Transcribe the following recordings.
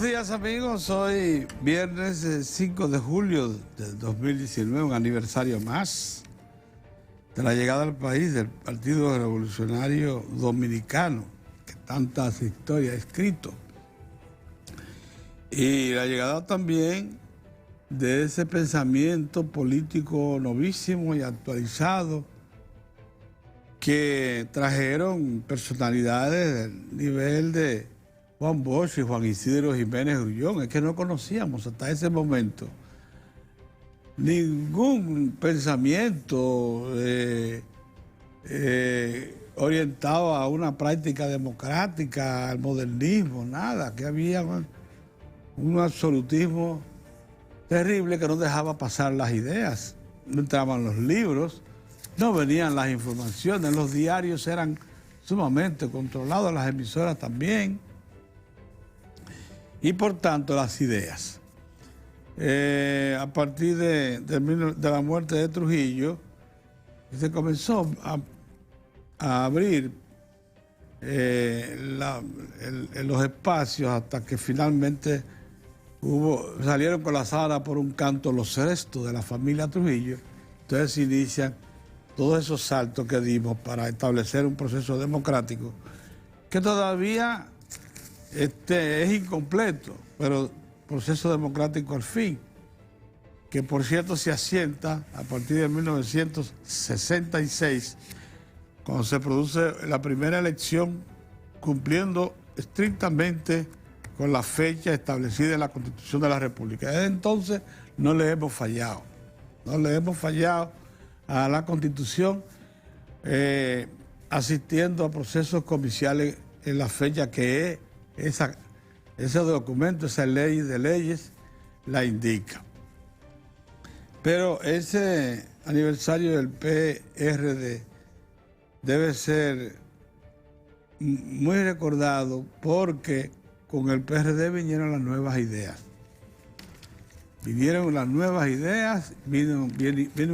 días, amigos. Hoy viernes 5 de julio del 2019, un aniversario más de la llegada al país del Partido Revolucionario Dominicano, que tantas historias ha escrito. Y la llegada también de ese pensamiento político novísimo y actualizado que trajeron personalidades del nivel de Juan Bosch y Juan Isidro Jiménez Grullón. Es que no conocíamos hasta ese momento ningún pensamiento orientado a una práctica democrática, al modernismo, nada, que había un absolutismo terrible que no dejaba pasar las ideas. No entraban los libros, no venían las informaciones, los diarios eran sumamente controlados, las emisoras también, y por tanto las ideas. A partir de la muerte de Trujillo, se comenzó a abrir los espacios hasta que finalmente salieron con la sábana por un canto los restos de la familia Trujillo. Entonces se inician todos esos saltos que dimos para establecer un proceso democrático que todavía es incompleto, pero proceso democrático al fin, que por cierto se asienta a partir de 1966, cuando se produce la primera elección, cumpliendo estrictamente con la fecha establecida en la Constitución de la República. Desde entonces no le hemos fallado, a la Constitución, asistiendo a procesos comiciales en la fecha que ese documento, esa ley de leyes, la indica. Pero ese aniversario del PRD debe ser muy recordado porque con el PRD vinieron las nuevas ideas. Vino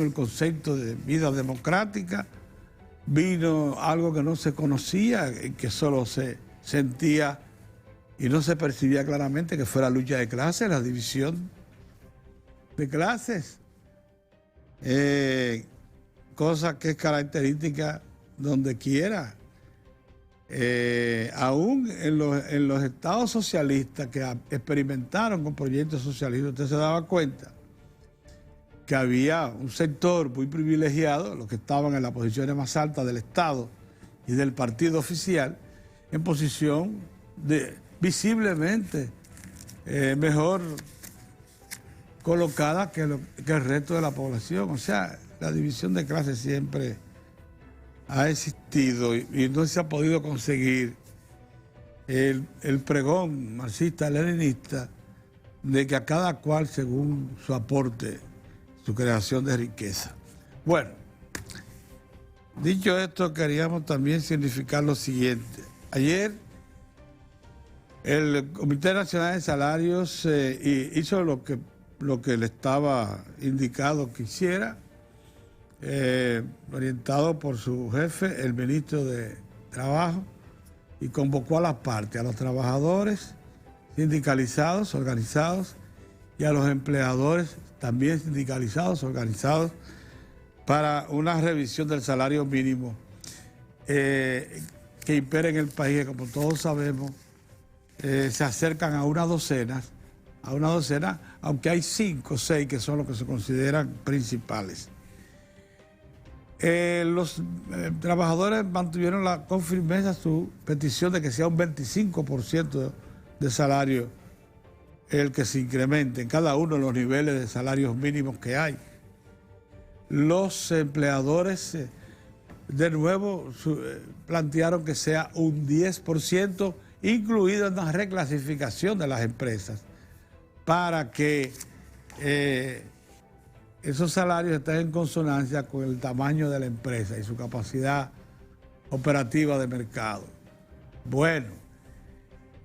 el concepto de vida democrática, vino algo que no se conocía, que solo se sentía y no se percibía claramente, que fue la lucha de clases, la división de clases, cosa que es característica donde quiera. Aún en los estados socialistas que experimentaron con proyectos socialistas, usted se daba cuenta que había un sector muy privilegiado, los que estaban en las posiciones más altas del Estado y del partido oficial, en posición visiblemente mejor colocada que el resto de la población. O sea, la división de clases siempre ha existido y no se ha podido conseguir el pregón marxista-leninista de que a cada cual según su aporte, su creación de riqueza. Bueno, dicho esto, queríamos también significar lo siguiente. Ayer el Comité Nacional de Salarios hizo lo que le estaba indicado que hiciera, orientado por su jefe, el ministro de Trabajo, y convocó a las partes, a los trabajadores sindicalizados, organizados, y a los empleadores también sindicalizados, organizados, para una revisión del salario mínimo que impera en el país, que como todos sabemos, se acercan a una docena, aunque hay 5 o 6 que son los que se consideran principales. Los trabajadores mantuvieron con firmeza su petición de que sea un 25% de salario el que se incremente en cada uno de los niveles de salarios mínimos que hay. Los empleadores, de nuevo, plantearon que sea un 10%, incluido en la reclasificación de las empresas, para que esos salarios estén en consonancia con el tamaño de la empresa y su capacidad operativa de mercado. Bueno,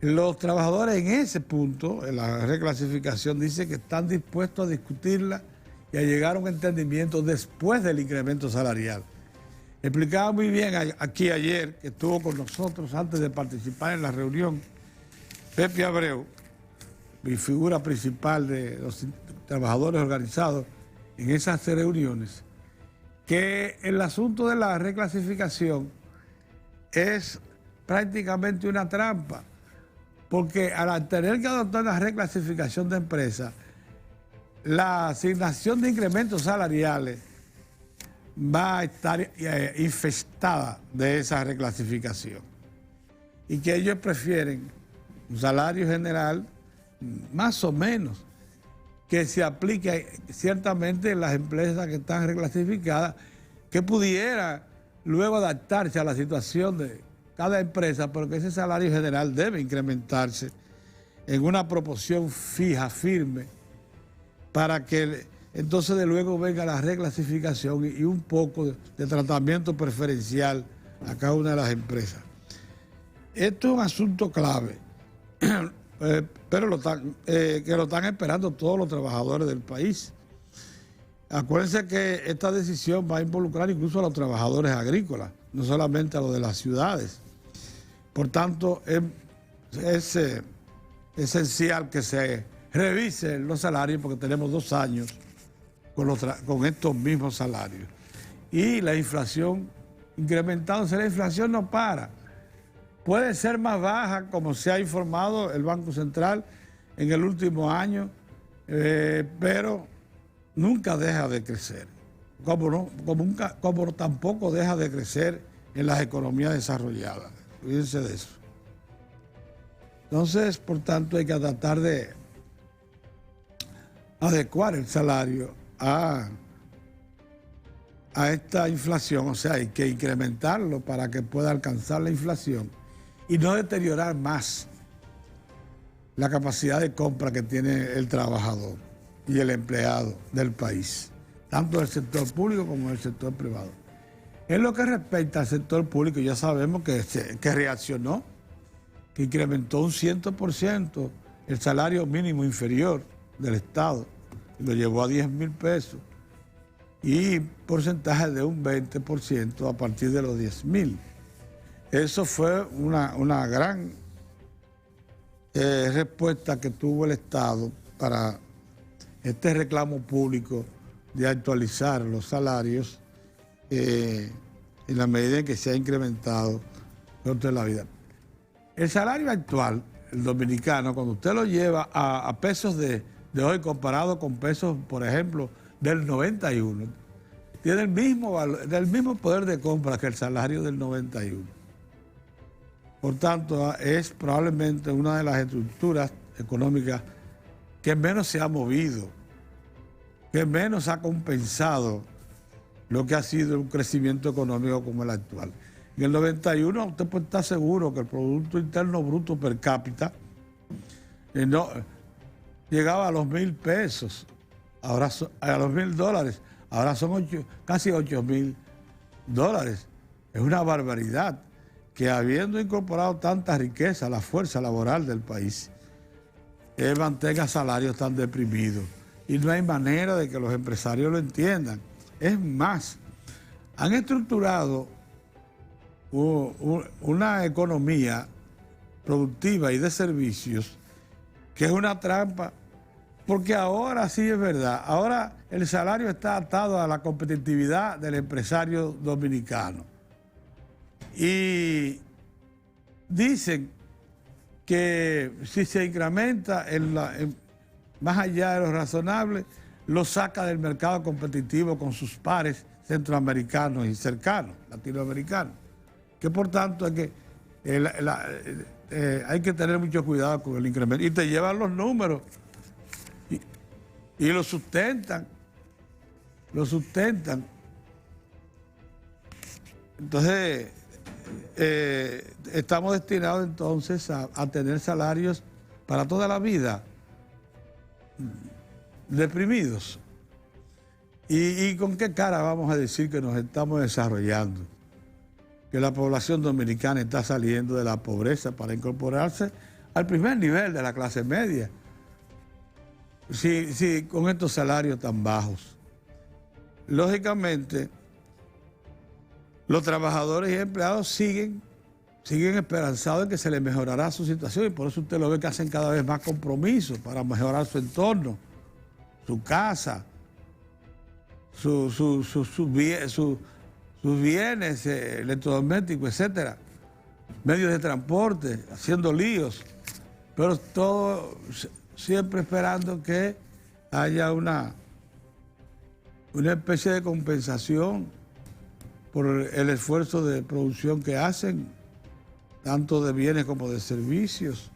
los trabajadores en ese punto, en la reclasificación, dicen que están dispuestos a discutirla y a llegar a un entendimiento después del incremento salarial. Explicaba muy bien aquí ayer, que estuvo con nosotros antes de participar en la reunión, Pepe Abreu, y figura principal de los trabajadores organizados en esas reuniones, que el asunto de la reclasificación es prácticamente una trampa, porque al tener que adoptar una reclasificación de empresa, la asignación de incrementos salariales va a estar infestada de esa reclasificación. Y que ellos prefieren un salario general más o menos que se aplique ciertamente en las empresas que están reclasificadas, que pudiera luego adaptarse a la situación de cada empresa, porque ese salario general debe incrementarse en una proporción fija, firme, para que entonces de luego venga la reclasificación y un poco de tratamiento preferencial a cada una de las empresas. Esto es un asunto clave, pero que lo están esperando todos los trabajadores del país. Acuérdense que esta decisión va a involucrar incluso a los trabajadores agrícolas, no solamente a los de las ciudades. Por tanto, es esencial que se revisen los salarios, porque tenemos 2 años con estos mismos salarios. Y la inflación incrementándose, la inflación no para. Puede ser más baja, como se ha informado el Banco Central en el último año, pero nunca deja de crecer, como tampoco deja de crecer en las economías desarrolladas. Fíjense de eso. Entonces, por tanto, hay que tratar de adecuar el salario a esta inflación, o sea, hay que incrementarlo para que pueda alcanzar la inflación y no deteriorar más la capacidad de compra que tiene el trabajador y el empleado del país, tanto del sector público como del sector privado. En lo que respecta al sector público, ya sabemos que reaccionó, que incrementó un 100% el salario mínimo inferior del Estado, y lo llevó a 10,000 pesos, y porcentaje de un 20% a partir de los 10,000. Eso fue una gran respuesta que tuvo el Estado para este reclamo público de actualizar los salarios en la medida en que se ha incrementado el costo de la vida. El salario actual, el dominicano, cuando usted lo lleva a pesos de hoy comparado con pesos, por ejemplo, del 91, tiene el mismo poder de compra que el salario del 91. Por tanto, es probablemente una de las estructuras económicas que menos se ha movido, que menos ha compensado lo que ha sido un crecimiento económico como el actual. En el 91 usted puede estar seguro que el Producto Interno Bruto per cápita llegaba a los 1,000 pesos, ahora a los $1,000, ahora son casi 8,000 dólares. Es una barbaridad que, habiendo incorporado tanta riqueza a la fuerza laboral del país, mantenga salarios tan deprimidos. Y no hay manera de que los empresarios lo entiendan. Es más, han estructurado una economía productiva y de servicios que es una trampa, porque ahora sí es verdad, ahora el salario está atado a la competitividad del empresario dominicano. Y dicen que si se incrementa más allá de lo razonable, lo saca del mercado competitivo con sus pares centroamericanos y cercanos, latinoamericanos. Que por tanto hay que tener mucho cuidado con el incremento. Y te llevan los números y lo sustentan. Entonces, estamos destinados entonces a tener salarios para toda la vida deprimidos. ¿Y con qué cara vamos a decir que nos estamos desarrollando? Que la población dominicana está saliendo de la pobreza para incorporarse al primer nivel de la clase media. Sí, con estos salarios tan bajos. Lógicamente, los trabajadores y empleados siguen siguen esperanzados en que se les mejorará su situación y por eso usted lo ve que hacen cada vez más compromisos para mejorar su entorno, su casa, sus bienes electrodomésticos, etcétera, medios de transporte, haciendo líos, pero todo siempre esperando que haya una especie de compensación por el esfuerzo de producción que hacen, tanto de bienes como de servicios.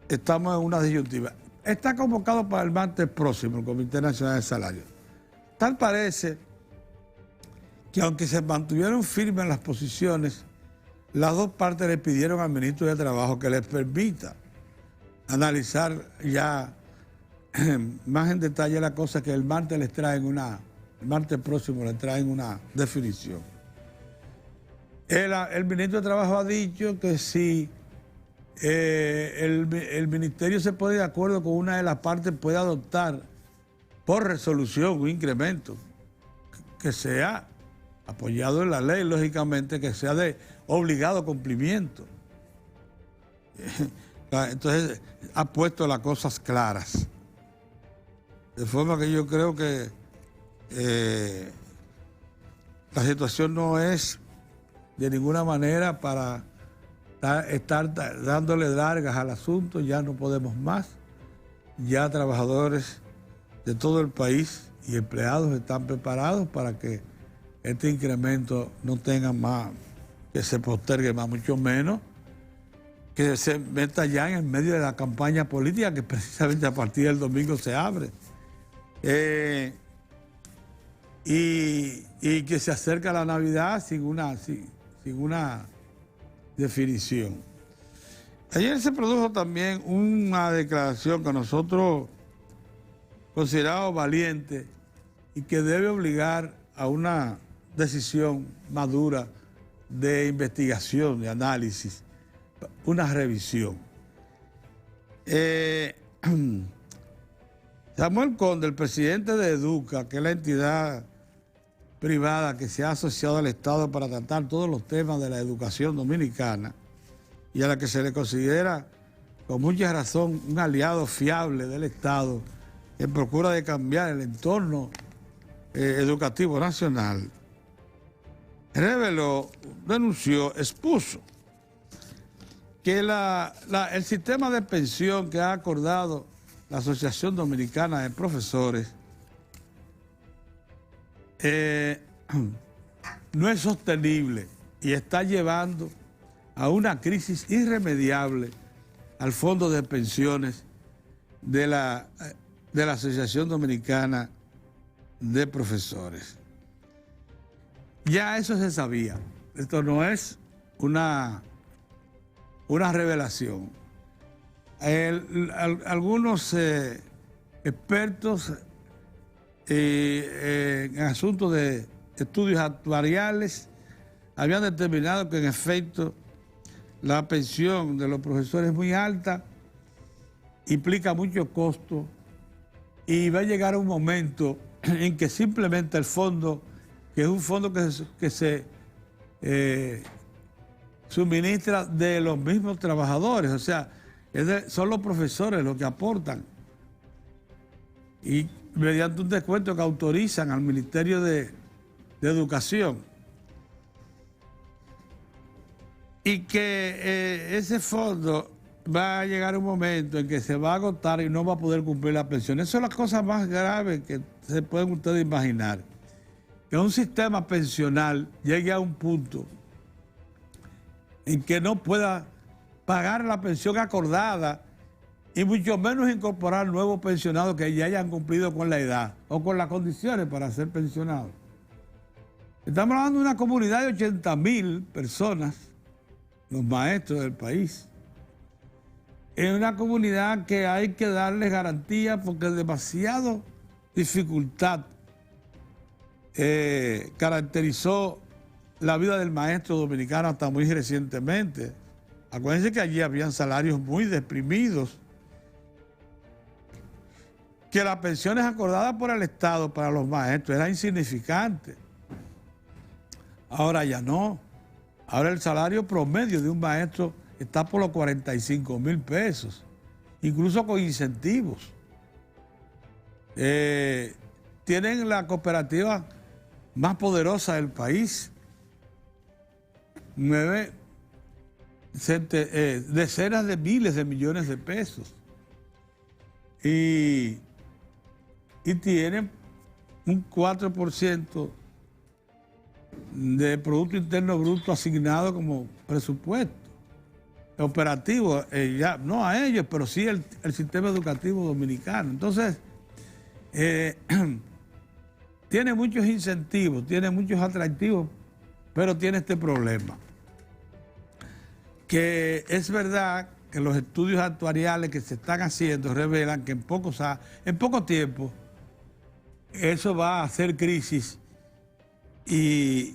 Estamos en una disyuntiva. Está convocado para el martes próximo el Comité Nacional de Salarios. Tal parece que aunque se mantuvieron firmes las posiciones, las dos partes le pidieron al ministro de Trabajo que les permita analizar ya más en detalle la cosa, que el martes próximo les traen una definición. El ministro de Trabajo ha dicho que si el ministerio se pone de acuerdo con una de las partes, puede adoptar por resolución un incremento que sea apoyado en la ley, lógicamente, que sea de obligado cumplimiento. Entonces ha puesto las cosas claras. De forma que yo creo que la situación no es de ninguna manera para estar dándole largas al asunto. Ya no podemos más. Ya trabajadores de todo el país y empleados están preparados para que este incremento no tenga más, que se postergue más, mucho menos que se meta ya en el medio de la campaña política, que precisamente a partir del domingo se abre. Y que se acerca la Navidad sin una definición. Ayer se produjo también una declaración que nosotros consideramos valiente y que debe obligar a una decisión madura de investigación, de análisis, una revisión. Samuel Conde, el presidente de Educa, que es la entidad privada que se ha asociado al Estado para tratar todos los temas de la educación dominicana y a la que se le considera con mucha razón un aliado fiable del Estado en procura de cambiar el entorno educativo nacional, reveló, denunció, expuso que el sistema de pensión que ha acordado la Asociación Dominicana de Profesores no es sostenible y está llevando a una crisis irremediable al Fondo de Pensiones de la Asociación Dominicana de Profesores. Ya eso se sabía. Esto no es una revelación. Algunos expertos en asuntos de estudios actuariales habían determinado que en efecto la pensión de los profesores es muy alta, implica mucho costo y va a llegar un momento en que simplemente el fondo, que es un fondo que se suministra de los mismos trabajadores, o sea, son los profesores los que aportan y mediante un descuento que autorizan al Ministerio de Educación, y que ese fondo va a llegar un momento en que se va a agotar y no va a poder cumplir la pensión. Eso es la cosa más grave que se pueden ustedes imaginar, que un sistema pensional llegue a un punto en que no pueda pagar la pensión acordada y mucho menos incorporar nuevos pensionados que ya hayan cumplido con la edad o con las condiciones para ser pensionados. Estamos hablando de una comunidad de 80,000 personas, los maestros del país. Es una comunidad que hay que darles garantía porque demasiado dificultad caracterizó la vida del maestro dominicano hasta muy recientemente. Acuérdense que allí habían salarios muy deprimidos, que las pensiones acordadas por el Estado para los maestros eran insignificantes. Ahora ya no. Ahora el salario promedio de un maestro está por los 45,000 pesos, incluso con incentivos. Tienen la cooperativa más poderosa del país, decenas de miles de millones de pesos. Y tienen un 4% de Producto Interno Bruto asignado como presupuesto operativo, no a ellos, pero sí el sistema educativo dominicano. Entonces, tiene muchos incentivos, tiene muchos atractivos, pero tiene este problema. Que es verdad que los estudios actuariales que se están haciendo revelan que en poco tiempo eso va a hacer crisis y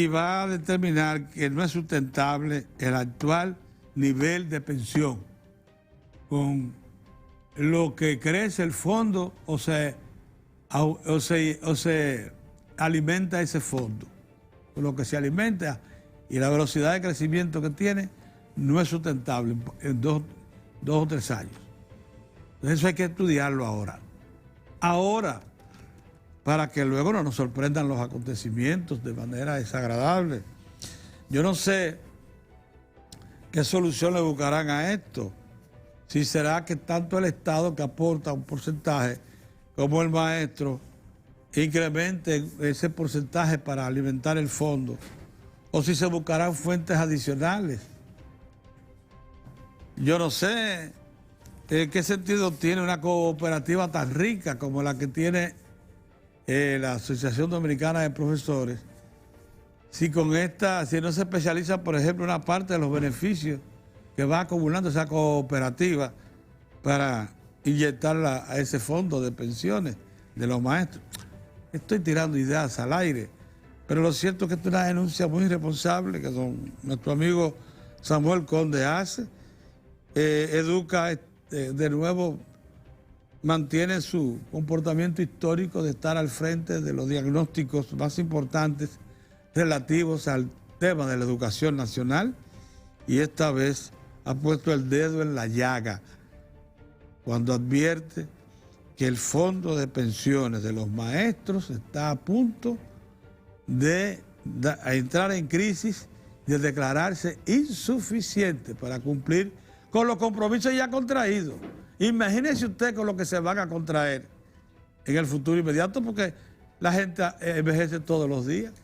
va a determinar que no es sustentable el actual nivel de pensión. Con lo que crece el fondo o se alimenta ese fondo. Con lo que se alimenta y la velocidad de crecimiento que tiene no es sustentable en dos o 3 años. Entonces eso hay que estudiarlo ahora. Ahora, para que luego no nos sorprendan los acontecimientos de manera desagradable. Yo no sé qué solución le buscarán a esto. Si será que tanto el Estado, que aporta un porcentaje, como el maestro, incremente ese porcentaje para alimentar el fondo, o si se buscarán fuentes adicionales. Yo no sé qué sentido tiene una cooperativa tan rica como la que tiene la Asociación Dominicana de Profesores, si no se especializa, por ejemplo, una parte de los beneficios que va acumulando esa cooperativa para inyectarla a ese fondo de pensiones de los maestros. Estoy tirando ideas al aire, pero lo cierto es que esta es una denuncia muy irresponsable que nuestro amigo Samuel Conde hace. Educa de nuevo, mantiene su comportamiento histórico de estar al frente de los diagnósticos más importantes relativos al tema de la educación nacional, y esta vez ha puesto el dedo en la llaga cuando advierte que el fondo de pensiones de los maestros está a punto de entrar en crisis, de declararse insuficiente para cumplir con los compromisos ya contraídos. Imagínese usted con lo que se van a contraer en el futuro inmediato, porque la gente envejece todos los días.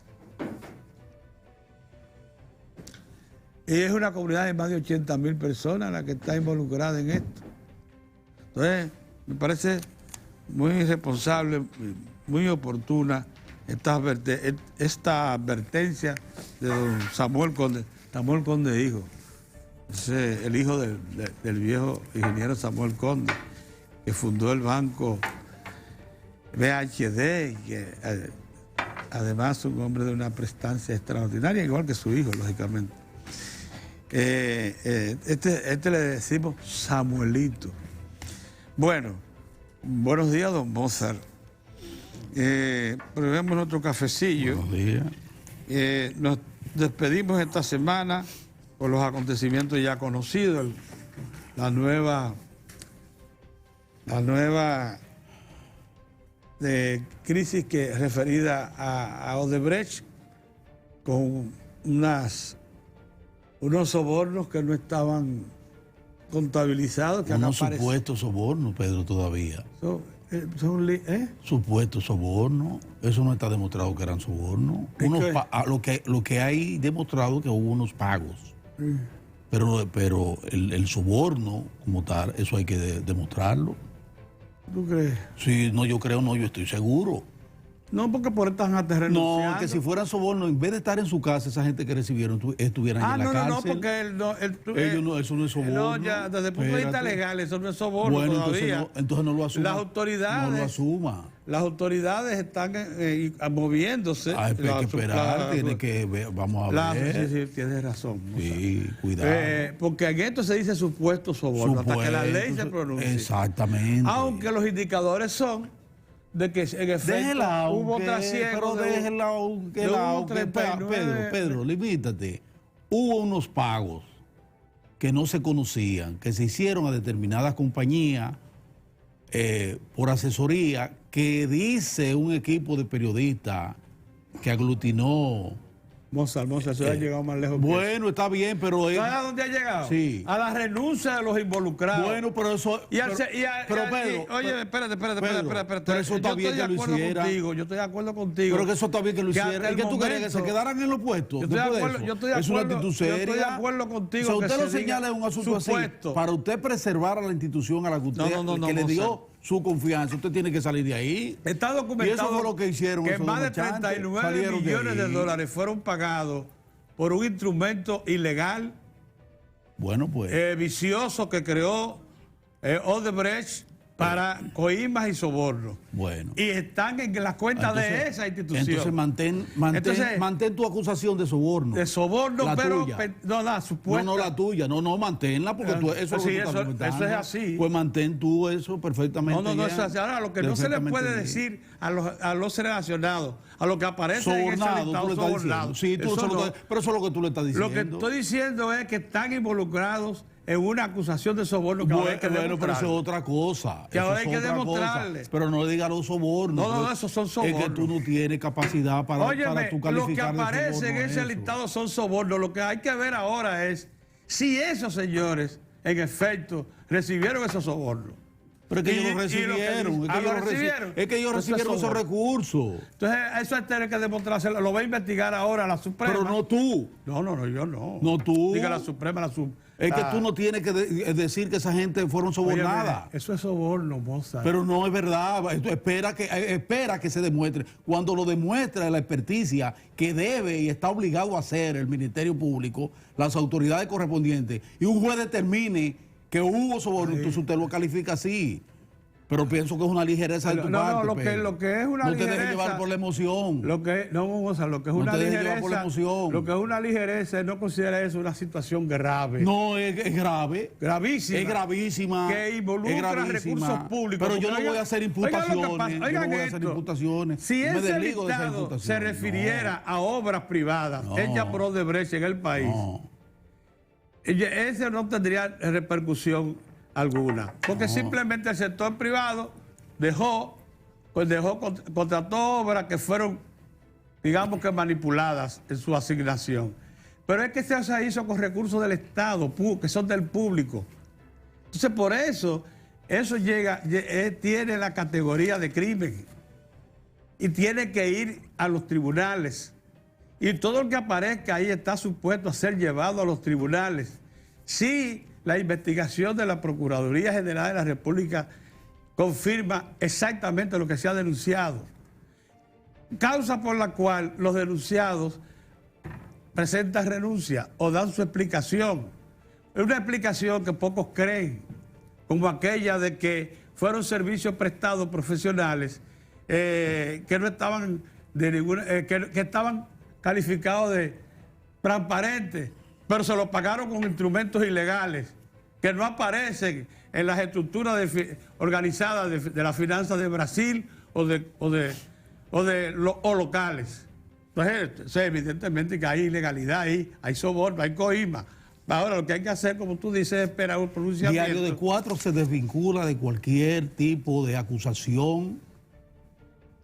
Y es una comunidad de más de 80,000 personas la que está involucrada en esto. Entonces, me parece muy irresponsable, muy oportuna esta advertencia de don Samuel Conde hijo. El hijo del viejo ingeniero Samuel Conde, que fundó el banco BHD, y que además es un hombre de una prestancia extraordinaria, igual que su hijo, lógicamente. Este le decimos Samuelito. Bueno, buenos días, don Mozart. Probemos nuestro cafecillo. Buenos días. Nos despedimos esta semana por los acontecimientos ya conocidos, la nueva crisis referida a Odebrecht, con unos sobornos que no estaban contabilizados. Unos supuestos sobornos, Pedro, todavía. Supuestos sobornos. Eso no está demostrado que eran sobornos. Lo que hay demostrado que hubo unos pagos. Pero el soborno como tal, eso hay que demostrarlo. ¿Tú crees? Sí, no, yo creo, no, yo estoy seguro. No, porque por estas antes renunciando. No, que si fueran sobornos, en vez de estar en su casa, esa gente que recibieron estuvieran en la cárcel. No, porque eso no es soborno. No, ya, desde el punto de vista legal, eso no es soborno todavía. Entonces no lo asuma. Las autoridades. No lo asuma. Las autoridades están moviéndose. Hay que esperar, tiene que ver, vamos a ver. Sí, tienes razón. Sí, cuidado. Porque en esto se dice supuesto soborno, hasta que la ley se pronuncie. Exactamente. Aunque los indicadores son de que en efecto hubo trasiego. Pero déjela Pedro, limítate. Hubo unos pagos que no se conocían, que se hicieron a determinadas compañías por asesoría, que dice un equipo de periodistas que aglutinó. Mozart, eso ha llegado más lejos. Bueno, está bien, pero... ¿Sabes a dónde ha llegado? Sí. A la renuncia de los involucrados. Bueno, pero eso... Pedro, oye, espérate. Pero eso está bien que lo hiciera. Yo estoy de acuerdo contigo. Pero que eso está bien que lo hiciera. ¿Y que tú querías que se quedaran en los puestos? Yo estoy de acuerdo contigo. Si usted lo señala en un asunto así, para usted preservar a la institución a la que usted le dio su confianza, usted tiene que salir de ahí. Está documentado. Y eso fue lo que hicieron. Que más de 39 millones de dólares fueron pagados por un instrumento ilegal, bueno, pues, vicioso que creó Odebrecht para coimas y sobornos. Bueno. Y están en las cuentas de esa institución. Entonces mantén tu acusación de soborno. De soborno, la pero tuya. No, la supuesta. No, la tuya. No, manténla, porque eso es así. Pues mantén tú eso perfectamente. No, eso es así. Ahora, lo que no se le puede decir a los relacionados, a lo que aparece en ese listado, sobornado. Sí, pero eso es lo que tú le estás diciendo. Lo que estoy diciendo es que están involucrados en una acusación de soborno que ahora hay que demostrarle. Pero eso es otra cosa. Que ahora hay que demostrarle. Pero no diga los sobornos. No, esos son sobornos. Es que tú no tienes capacidad para tú calificar. Lo que aparece en ese listado son sobornos. Lo que hay que ver ahora es si esos señores, en efecto, recibieron esos sobornos. Pero es que ellos lo recibieron. Es que ellos recibieron esos recursos. Entonces, eso es tener que demostrárselo. Lo va a investigar ahora la Suprema. Pero no tú. No, yo no. No tú. Diga la Suprema, Es que tú no tienes que decir que esa gente fueron sobornadas. Oye, eso es soborno, Mozart. Pero no es verdad. Espera que se demuestre. Cuando lo demuestra la experticia que debe y está obligado a hacer el Ministerio Público, las autoridades correspondientes, y un juez determine que hubo soborno, entonces usted lo califica así. Pero pienso que es una ligereza de tu parte. Lo que es una ligereza. No te dejes llevar por la emoción. Lo que es una ligereza. Lo que es una ligereza, no considera eso una situación grave. No, es grave. Gravísima. Es gravísima. Que involucra recursos públicos. Pero yo no voy a hacer imputaciones. Si ese listado se refiriera a obras privadas hechas por Odebrecht en el país, ese no tendría repercusión alguna, porque simplemente el sector privado contrató obras que fueron, digamos que manipuladas en su asignación. Pero es que eso se hizo con recursos del Estado, que son del público. Entonces, por eso tiene la categoría de crimen y tiene que ir a los tribunales. Y todo el que aparezca ahí está supuesto a ser llevado a los tribunales. Si la investigación de la Procuraduría General de la República confirma exactamente lo que se ha denunciado. Causa por la cual los denunciados presentan renuncia o dan su explicación. Es una explicación que pocos creen, como aquella de que fueron servicios prestados profesionales que no estaban que estaban calificados de transparentes, pero se lo pagaron con instrumentos ilegales que no aparecen en las estructuras organizadas de las finanzas de Brasil o locales. Entonces, evidentemente que hay ilegalidad ahí, hay soborno, hay coima. Ahora lo que hay que hacer, como tú dices, es esperar un pronunciamiento. Diario de 4 se desvincula de cualquier tipo de acusación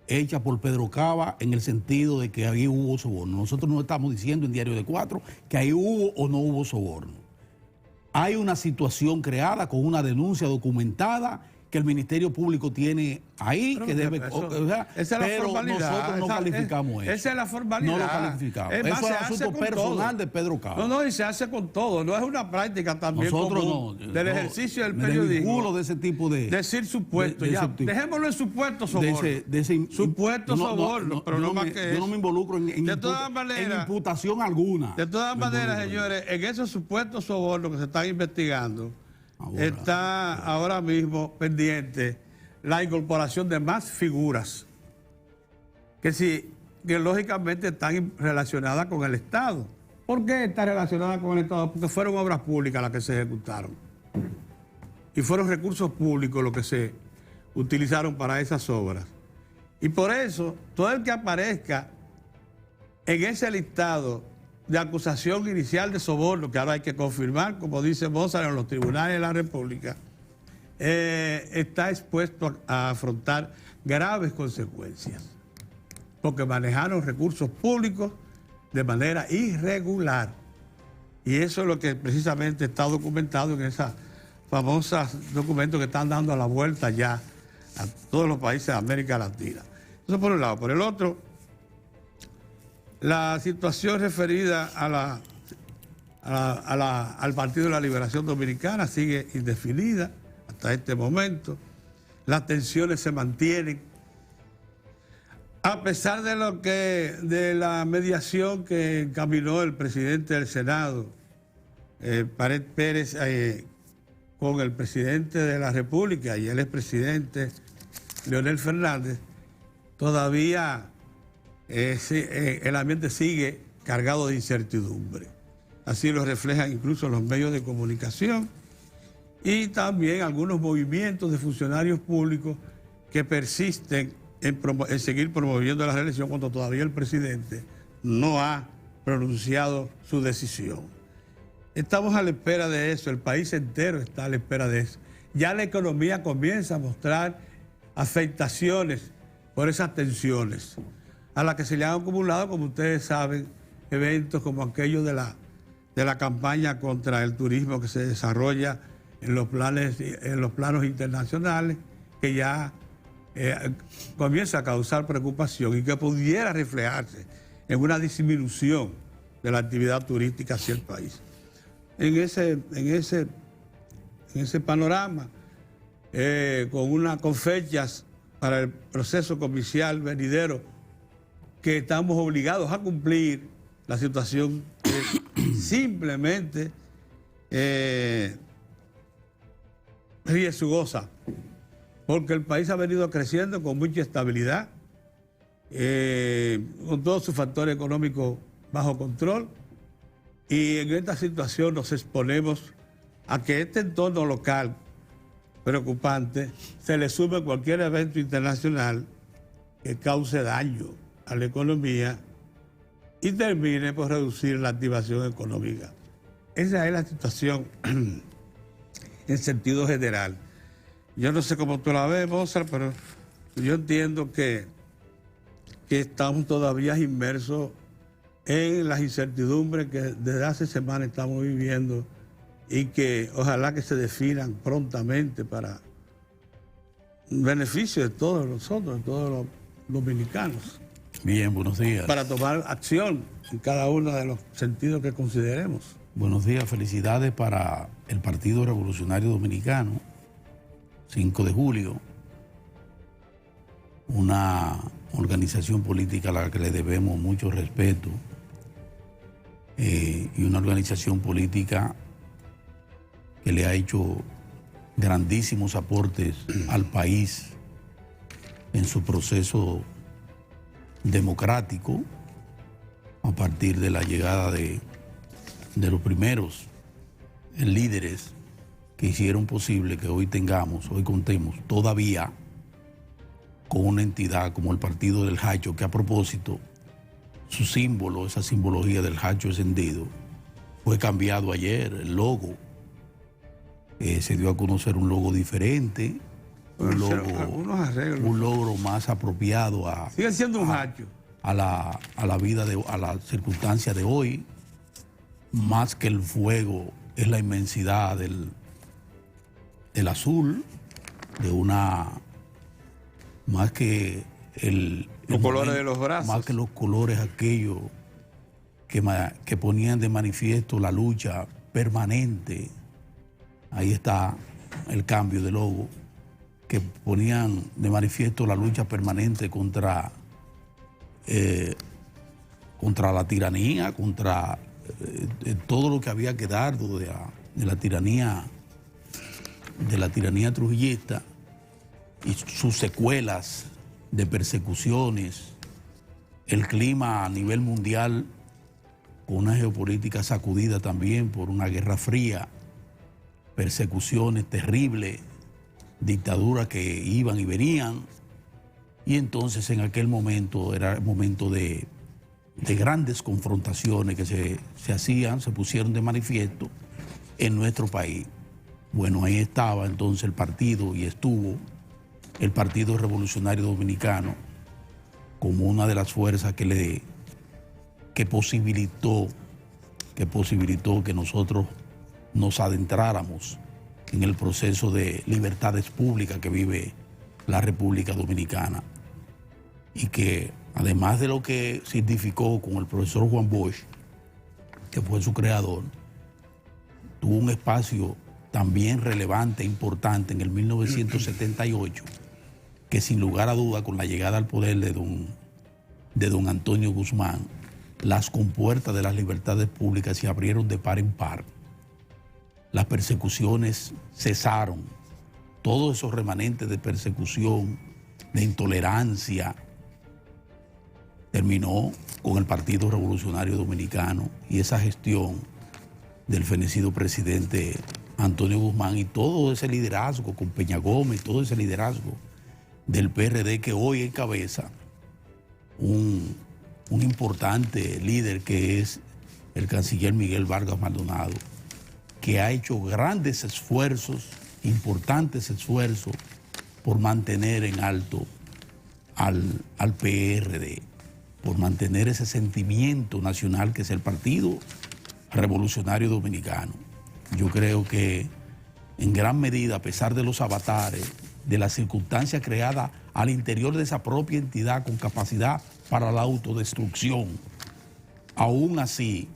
hecha por Pedro Cava en el sentido de que ahí hubo soborno. Nosotros no estamos diciendo en Diario de 4 que ahí hubo o no hubo soborno. Hay una situación creada con una denuncia documentada que el Ministerio Público tiene ahí, pero que debe... esa es la formalidad. Nosotros no calificamos eso. Esa es la formalidad. No lo calificamos. Eso es asunto personal de Pedro Cava. No, y se hace con todo. No es una práctica también común del ejercicio del periodismo. De ese tipo de... Decir supuesto. Dejémoslo en supuesto soborno. Supuesto soborno, pero no más que eso. Yo no me involucro en imputación alguna. De todas maneras, señores, en esos supuestos sobornos que se están investigando, está ahora mismo pendiente la incorporación de más figuras que lógicamente están relacionadas con el Estado. ¿Por qué está relacionada con el Estado? Porque fueron obras públicas las que se ejecutaron y fueron recursos públicos los que se utilizaron para esas obras. Y por eso, todo el que aparezca en ese listado de acusación inicial de soborno, que ahora hay que confirmar, como dice Mozart, en los tribunales de la República, está expuesto a afrontar graves consecuencias, porque manejaron recursos públicos de manera irregular. Y eso es lo que precisamente está documentado en esas famosas documentos que están dando la vuelta ya a todos los países de América Latina. Eso por un lado. Por el otro, la situación referida al Partido de la Liberación Dominicana sigue indefinida hasta este momento. Las tensiones se mantienen. A pesar de la mediación que encaminó el presidente del Senado, Pared Pérez, con el presidente de la República y el expresidente Leonel Fernández, todavía el ambiente sigue cargado de incertidumbre. Así lo reflejan incluso los medios de comunicación y también algunos movimientos de funcionarios públicos que persisten en seguir promoviendo la reelección cuando todavía el presidente no ha pronunciado su decisión. Estamos a la espera de eso, el país entero está a la espera de eso. Ya la economía comienza a mostrar afectaciones por esas tensiones, a las que se le han acumulado, como ustedes saben, eventos como aquellos de la campaña contra el turismo que se desarrolla en los planos internacionales, que ya comienza a causar preocupación y que pudiera reflejarse en una disminución de la actividad turística hacia el país. En ese panorama, con fechas para el proceso comercial venidero que estamos obligados a cumplir, la situación simplemente riesgosa, porque el país ha venido creciendo con mucha estabilidad, con todos sus factores económicos bajo control, y en esta situación nos exponemos a que este entorno local preocupante se le sume cualquier evento internacional que cause daño a la economía y termine por reducir la activación económica. Esa es la situación en sentido general. Yo no sé cómo tú la ves, Mozart, pero yo entiendo que estamos todavía inmersos en las incertidumbres que desde hace semanas estamos viviendo y que ojalá que se definan prontamente para beneficio de todos nosotros, de todos los dominicanos. Bien, buenos días. Para tomar acción en cada uno de los sentidos que consideremos. Buenos días, felicidades para el Partido Revolucionario Dominicano, 5 de julio, una organización política a la que le debemos mucho respeto y una organización política que le ha hecho grandísimos aportes al país en su proceso democrático a partir de la llegada de los primeros líderes que hicieron posible que hoy contemos todavía con una entidad como el Partido del Hacho, que a propósito, su símbolo, esa simbología del Hacho encendido, fue cambiado ayer, el logo. Se dio a conocer un logo diferente, un logro más apropiado sigue siendo un hacho a la vida, a la circunstancia de hoy. Más que el fuego es la inmensidad del azul, más que los colores de los brazos, más que los colores aquellos que ponían de manifiesto la lucha permanente. Ahí está el cambio de logo, que ponían de manifiesto la lucha permanente contra la tiranía, contra todo lo que había quedado de la tiranía trujillista y sus secuelas de persecuciones, el clima a nivel mundial con una geopolítica sacudida también por una guerra fría, persecuciones terribles, dictaduras que iban y venían, Y entonces en aquel momento era el momento de grandes confrontaciones que se pusieron de manifiesto en nuestro país. Bueno, ahí estaba entonces el partido y estuvo el Partido Revolucionario Dominicano como una de las fuerzas que posibilitó que nosotros nos adentráramos en el proceso de libertades públicas que vive la República Dominicana, y que además de lo que significó con el profesor Juan Bosch, que fue su creador, tuvo un espacio también relevante e importante en el 1978, que sin lugar a duda, con la llegada al poder de don Antonio Guzmán, las compuertas de las libertades públicas se abrieron de par en par. Las persecuciones cesaron, todos esos remanentes de persecución, de intolerancia, terminó con el Partido Revolucionario Dominicano y esa gestión del fenecido presidente Antonio Guzmán y todo ese liderazgo con Peña Gómez, todo ese liderazgo del PRD que hoy encabeza un importante líder que es el canciller Miguel Vargas Maldonado, que ha hecho grandes esfuerzos, importantes esfuerzos por mantener en alto al PRD, por mantener ese sentimiento nacional que es el Partido Revolucionario Dominicano. Yo creo que en gran medida, a pesar de los avatares, de las circunstancias creadas al interior de esa propia entidad con capacidad para la autodestrucción, aún así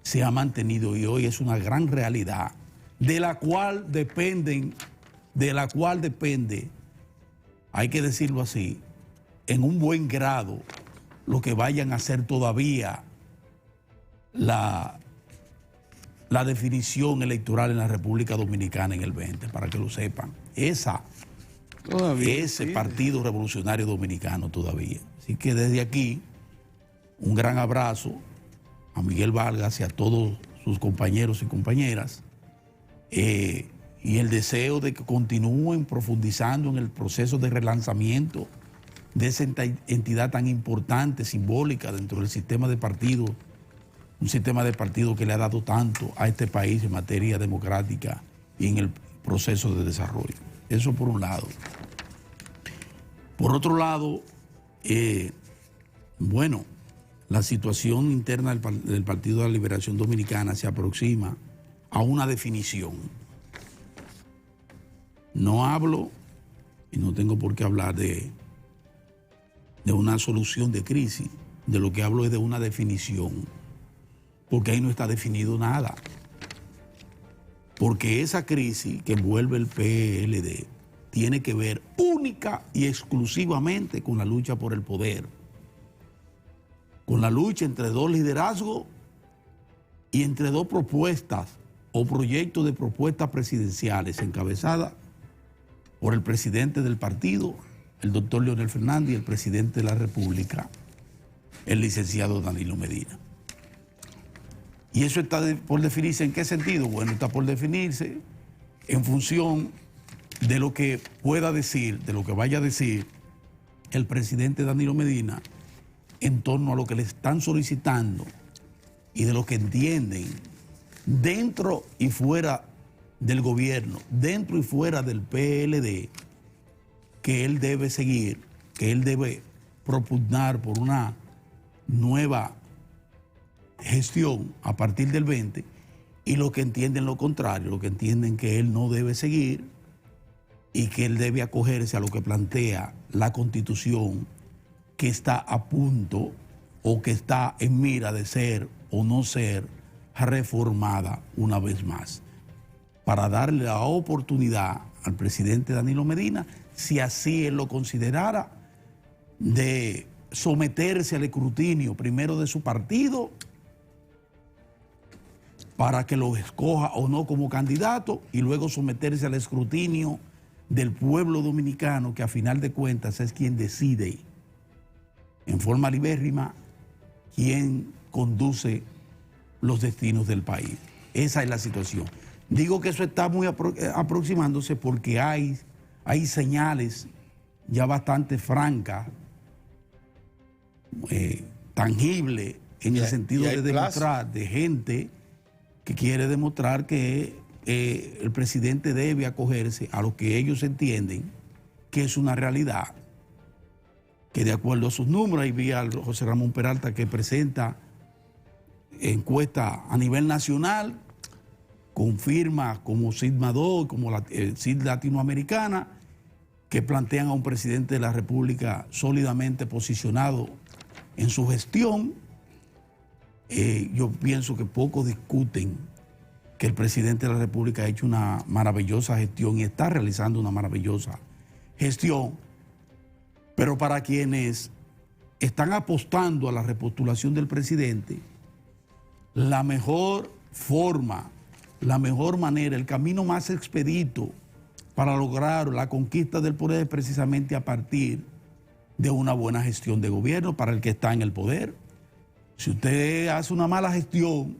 se ha mantenido y hoy es una gran realidad de la cual depende, hay que decirlo así, en un buen grado lo que vayan a ser todavía la definición electoral en la República Dominicana en el 20, para que lo sepan. Ese Partido Revolucionario Dominicano todavía. Así que desde aquí, un gran abrazo a Miguel Vargas y a todos sus compañeros y compañeras, y el deseo de que continúen profundizando en el proceso de relanzamiento de esa entidad tan importante, simbólica dentro del sistema de partidos, un sistema de partidos que le ha dado tanto a este país en materia democrática y en el proceso de desarrollo. Eso por un lado. Por otro lado, bueno, la situación interna del Partido de la Liberación Dominicana se aproxima a una definición. No hablo, y no tengo por qué hablar de una solución de crisis, de lo que hablo es de una definición, porque ahí no está definido nada. Porque esa crisis que envuelve el PLD tiene que ver única y exclusivamente con la lucha por el poder, con la lucha entre dos liderazgos y entre dos propuestas o proyectos de propuestas presidenciales encabezadas por el presidente del partido, el doctor Leonel Fernández, y el presidente de la República, el licenciado Danilo Medina. Y eso está por definirse ¿en qué sentido? Bueno, está por definirse en función de lo que pueda decir, de lo que vaya a decir el presidente Danilo Medina en torno a lo que le están solicitando y de lo que entienden dentro y fuera del gobierno, dentro y fuera del PLD, que él debe seguir, que él debe propugnar por una nueva gestión a partir del 20, y lo que entienden lo contrario, lo que entienden que él no debe seguir y que él debe acogerse a lo que plantea la Constitución, que está a punto o que está en mira de ser o no ser reformada una vez más, para darle la oportunidad al presidente Danilo Medina, si así él lo considerara, de someterse al escrutinio primero de su partido para que lo escoja o no como candidato, y luego someterse al escrutinio del pueblo dominicano, que a final de cuentas es quien decide en forma libérrima quién conduce los destinos del país. Esa es la situación. Digo que eso está muy aproximándose porque hay señales ya bastante franca, tangible, en el sentido de demostrar, de gente que quiere demostrar que el presidente debe acogerse a lo que ellos entienden que es una realidad, que de acuerdo a sus números, ahí vi a José Ramón Peralta que presenta encuesta a nivel nacional, con firmas como Sigma 2, como la CID Latinoamericana, que plantean a un presidente de la República sólidamente posicionado en su gestión. Yo pienso que pocos discuten que el presidente de la República ha hecho una maravillosa gestión y está realizando una maravillosa gestión, pero para quienes están apostando a la repostulación del presidente, la mejor forma, la mejor manera, el camino más expedito para lograr la conquista del poder es precisamente a partir de una buena gestión de gobierno para el que está en el poder. Si usted hace una mala gestión,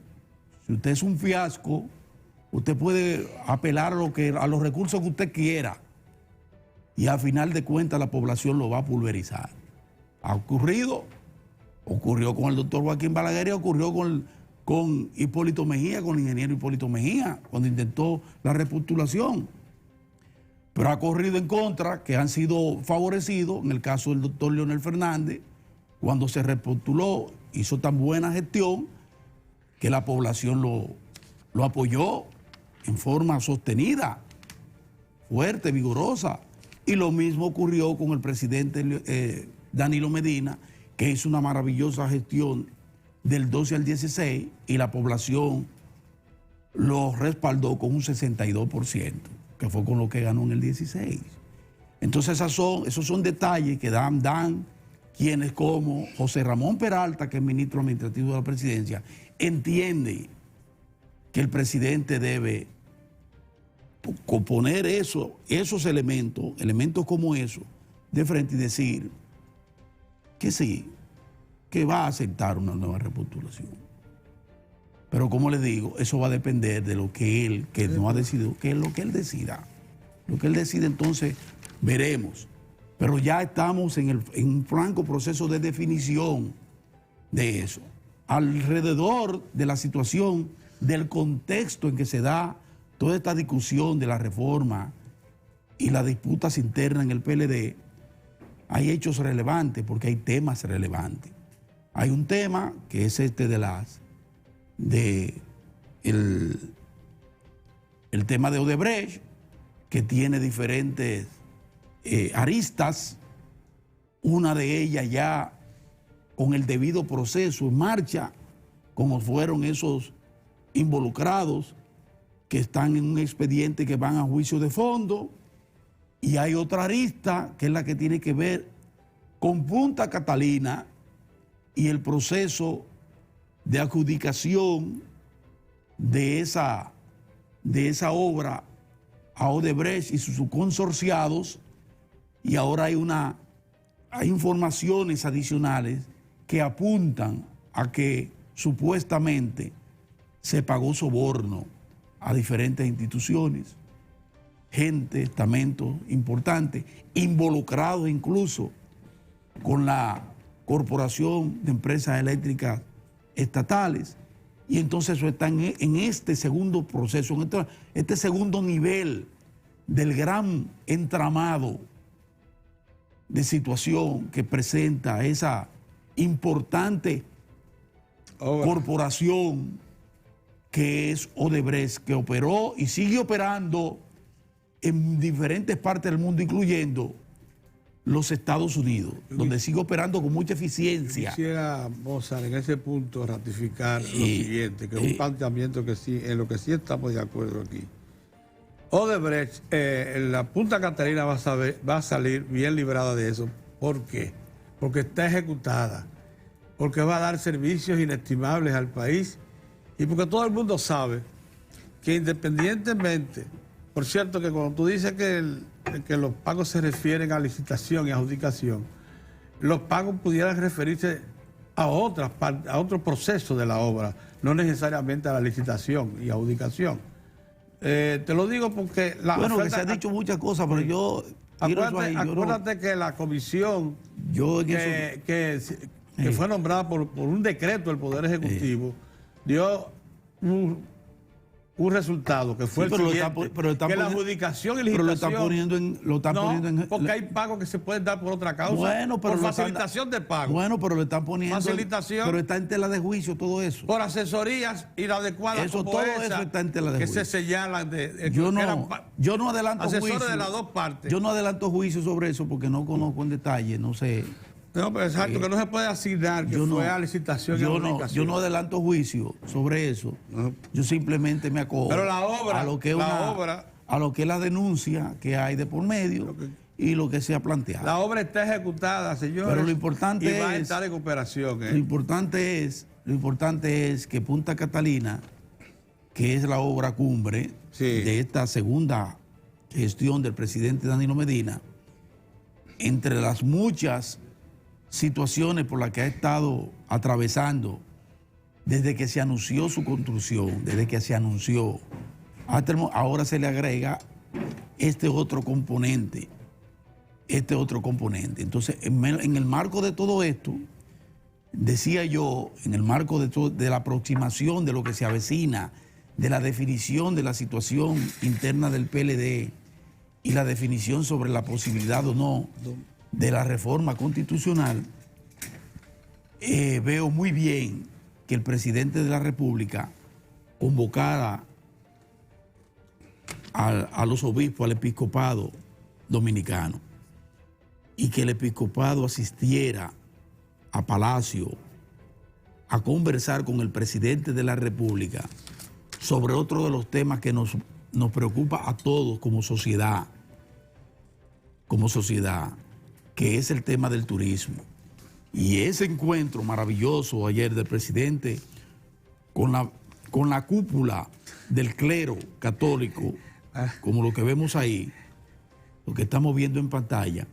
si usted es un fiasco, usted puede apelar a los recursos que usted quiera y al final de cuentas la población lo va a pulverizar. Ocurrió con el doctor Joaquín Balaguer y ocurrió con Hipólito Mejía, con el ingeniero Hipólito Mejía, cuando intentó la repostulación. Pero ha corrido en contra, que han sido favorecidos, en el caso del doctor Leonel Fernández, cuando se repostuló, hizo tan buena gestión que la población lo apoyó en forma sostenida, fuerte, vigorosa. Y lo mismo ocurrió con el presidente Danilo Medina, que hizo una maravillosa gestión del 12 al 16 y la población lo respaldó con un 62%, que fue con lo que ganó en el 16. Entonces esos son detalles que dan quienes como José Ramón Peralta, que es ministro administrativo de la presidencia, entiende que el presidente debe poner esos elementos como esos, de frente y decir que sí, que va a aceptar una nueva repostulación. Pero como les digo, eso va a depender de lo que él, que no ha decidido, que es lo que él decida. Lo que él decide, entonces veremos. Pero ya estamos en un franco proceso de definición de eso. Alrededor de la situación, del contexto en que se da toda esta discusión de la reforma y las disputas internas en el PLD, hay hechos relevantes porque hay temas relevantes. Hay un tema que es este el tema de Odebrecht, que tiene diferentes aristas, una de ellas ya con el debido proceso en marcha, como fueron esos involucrados que están en un expediente que van a juicio de fondo, y hay otra arista que es la que tiene que ver con Punta Catalina y el proceso de adjudicación de esa obra a Odebrecht y sus consorciados, y ahora hay informaciones adicionales que apuntan a que supuestamente se pagó soborno a diferentes instituciones, gente, estamentos importantes, involucrados incluso con la Corporación de Empresas Eléctricas Estatales. Y entonces eso está en este segundo proceso, en este segundo nivel del gran entramado de situación que presenta esa importante corporación que es Odebrecht, que operó y sigue operando en diferentes partes del mundo, incluyendo los Estados Unidos, donde sigue operando con mucha eficiencia. Quisiera, Mozart, en ese punto ratificar lo siguiente, que es un planteamiento que sí, en lo que sí estamos de acuerdo aquí. Odebrecht, la Punta Catalina va a salir bien librada de eso. ¿Por qué? Porque está ejecutada, porque va a dar servicios inestimables al país y porque todo el mundo sabe que independientemente, por cierto que cuando tú dices que los pagos se refieren a licitación y adjudicación, los pagos pudieran referirse a otro proceso de la obra, no necesariamente a la licitación y adjudicación. Te lo digo porque que se han dicho muchas cosas, pero yo Acuérdate que la comisión que fue nombrada por un decreto del Poder Ejecutivo dio un resultado que fue el siguiente, que la adjudicación y licitación... lo están poniendo en... porque hay pagos que se pueden dar por otra causa, por facilitación de pago. Bueno, pero lo están poniendo... Facilitación. Pero está en tela de juicio todo eso. Por asesorías inadecuadas eso, como todo esa, eso está en tela de que juicio. se señalan yo no adelanto asesores juicio. de las dos partes. Yo no adelanto juicio sobre eso porque no conozco en detalle, no sé... No, pero exacto, que no se puede asignar que fue a licitación y adjudicación. Yo no adelanto juicio sobre eso. Yo simplemente me acojo a lo que es la denuncia que hay de por medio y lo que se ha planteado. La obra está ejecutada, señores. Pero lo importante y va a estar en operación. Lo importante es que Punta Catalina, que es la obra cumbre de esta segunda gestión del presidente Danilo Medina, entre las muchas situaciones por las que ha estado atravesando desde que se anunció su construcción, ahora se le agrega este otro componente. Entonces, en el marco de todo esto, decía yo, en el marco de la aproximación de lo que se avecina, de la definición de la situación interna del PLD y la definición sobre la posibilidad o no de la reforma constitucional, veo muy bien que el presidente de la República convocara a los obispos, al episcopado dominicano, y que el episcopado asistiera a Palacio a conversar con el presidente de la República sobre otro de los temas que nos preocupa a todos como sociedad, que es el tema del turismo. Y ese encuentro maravilloso ayer del presidente con la cúpula del clero católico, como lo que vemos ahí, lo que estamos viendo en pantalla,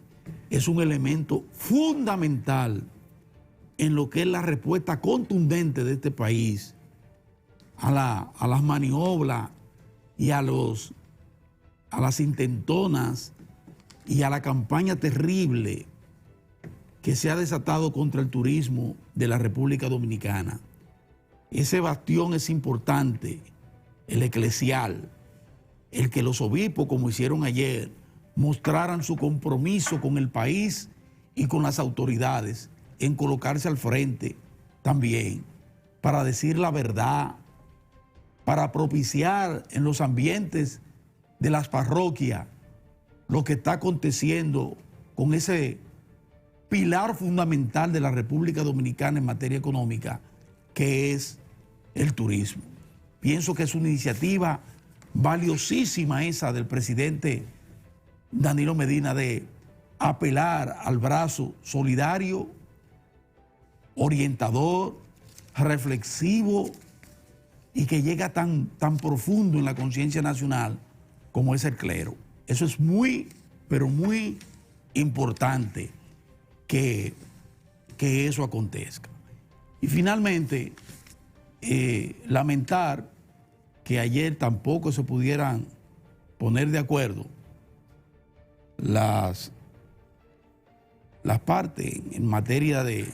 es un elemento fundamental en lo que es la respuesta contundente de este país a las maniobras y a las intentonas y a la campaña terrible que se ha desatado contra el turismo de la República Dominicana. Ese bastión es importante, el eclesial, el que los obispos, como hicieron ayer, mostraran su compromiso con el país y con las autoridades en colocarse al frente también para decir la verdad, para propiciar en los ambientes de las parroquias lo que está aconteciendo con ese pilar fundamental de la República Dominicana en materia económica, que es el turismo. Pienso que es una iniciativa valiosísima esa del presidente Danilo Medina de apelar al brazo solidario, orientador, reflexivo y que llega tan profundo en la conciencia nacional como es el clero. Eso es muy, pero muy importante que eso acontezca. Y finalmente, lamentar que ayer tampoco se pudieran poner de acuerdo las partes en materia de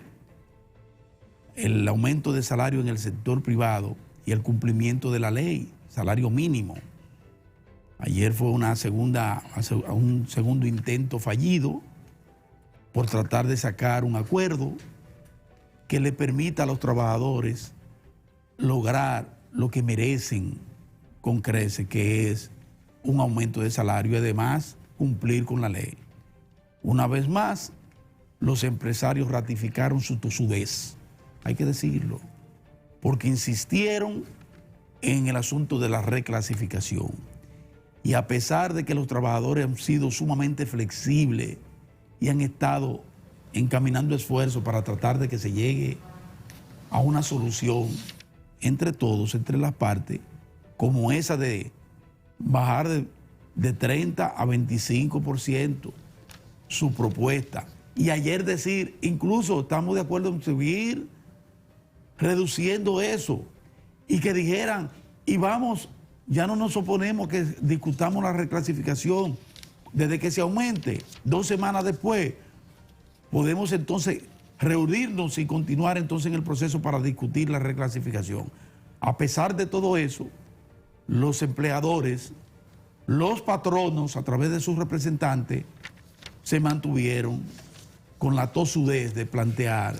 el aumento de salario en el sector privado y el cumplimiento de la ley, salario mínimo. Ayer fue un segundo intento fallido por tratar de sacar un acuerdo que le permita a los trabajadores lograr lo que merecen con creces, que es un aumento de salario y además cumplir con la ley. Una vez más, los empresarios ratificaron su tosudez, hay que decirlo, porque insistieron en el asunto de la reclasificación. Y a pesar de que los trabajadores han sido sumamente flexibles y han estado encaminando esfuerzos para tratar de que se llegue a una solución entre todos, entre las partes, como esa de bajar de 30 a 25% su propuesta. Y ayer decir, incluso estamos de acuerdo en seguir reduciendo eso, y que dijeran, y vamos, ya no nos oponemos que discutamos la reclasificación, desde que se aumente. 2 semanas después podemos entonces reunirnos y continuar entonces en el proceso para discutir la reclasificación. A pesar de todo eso, los empleadores, los patronos, a través de sus representantes, se mantuvieron con la tosudez de plantear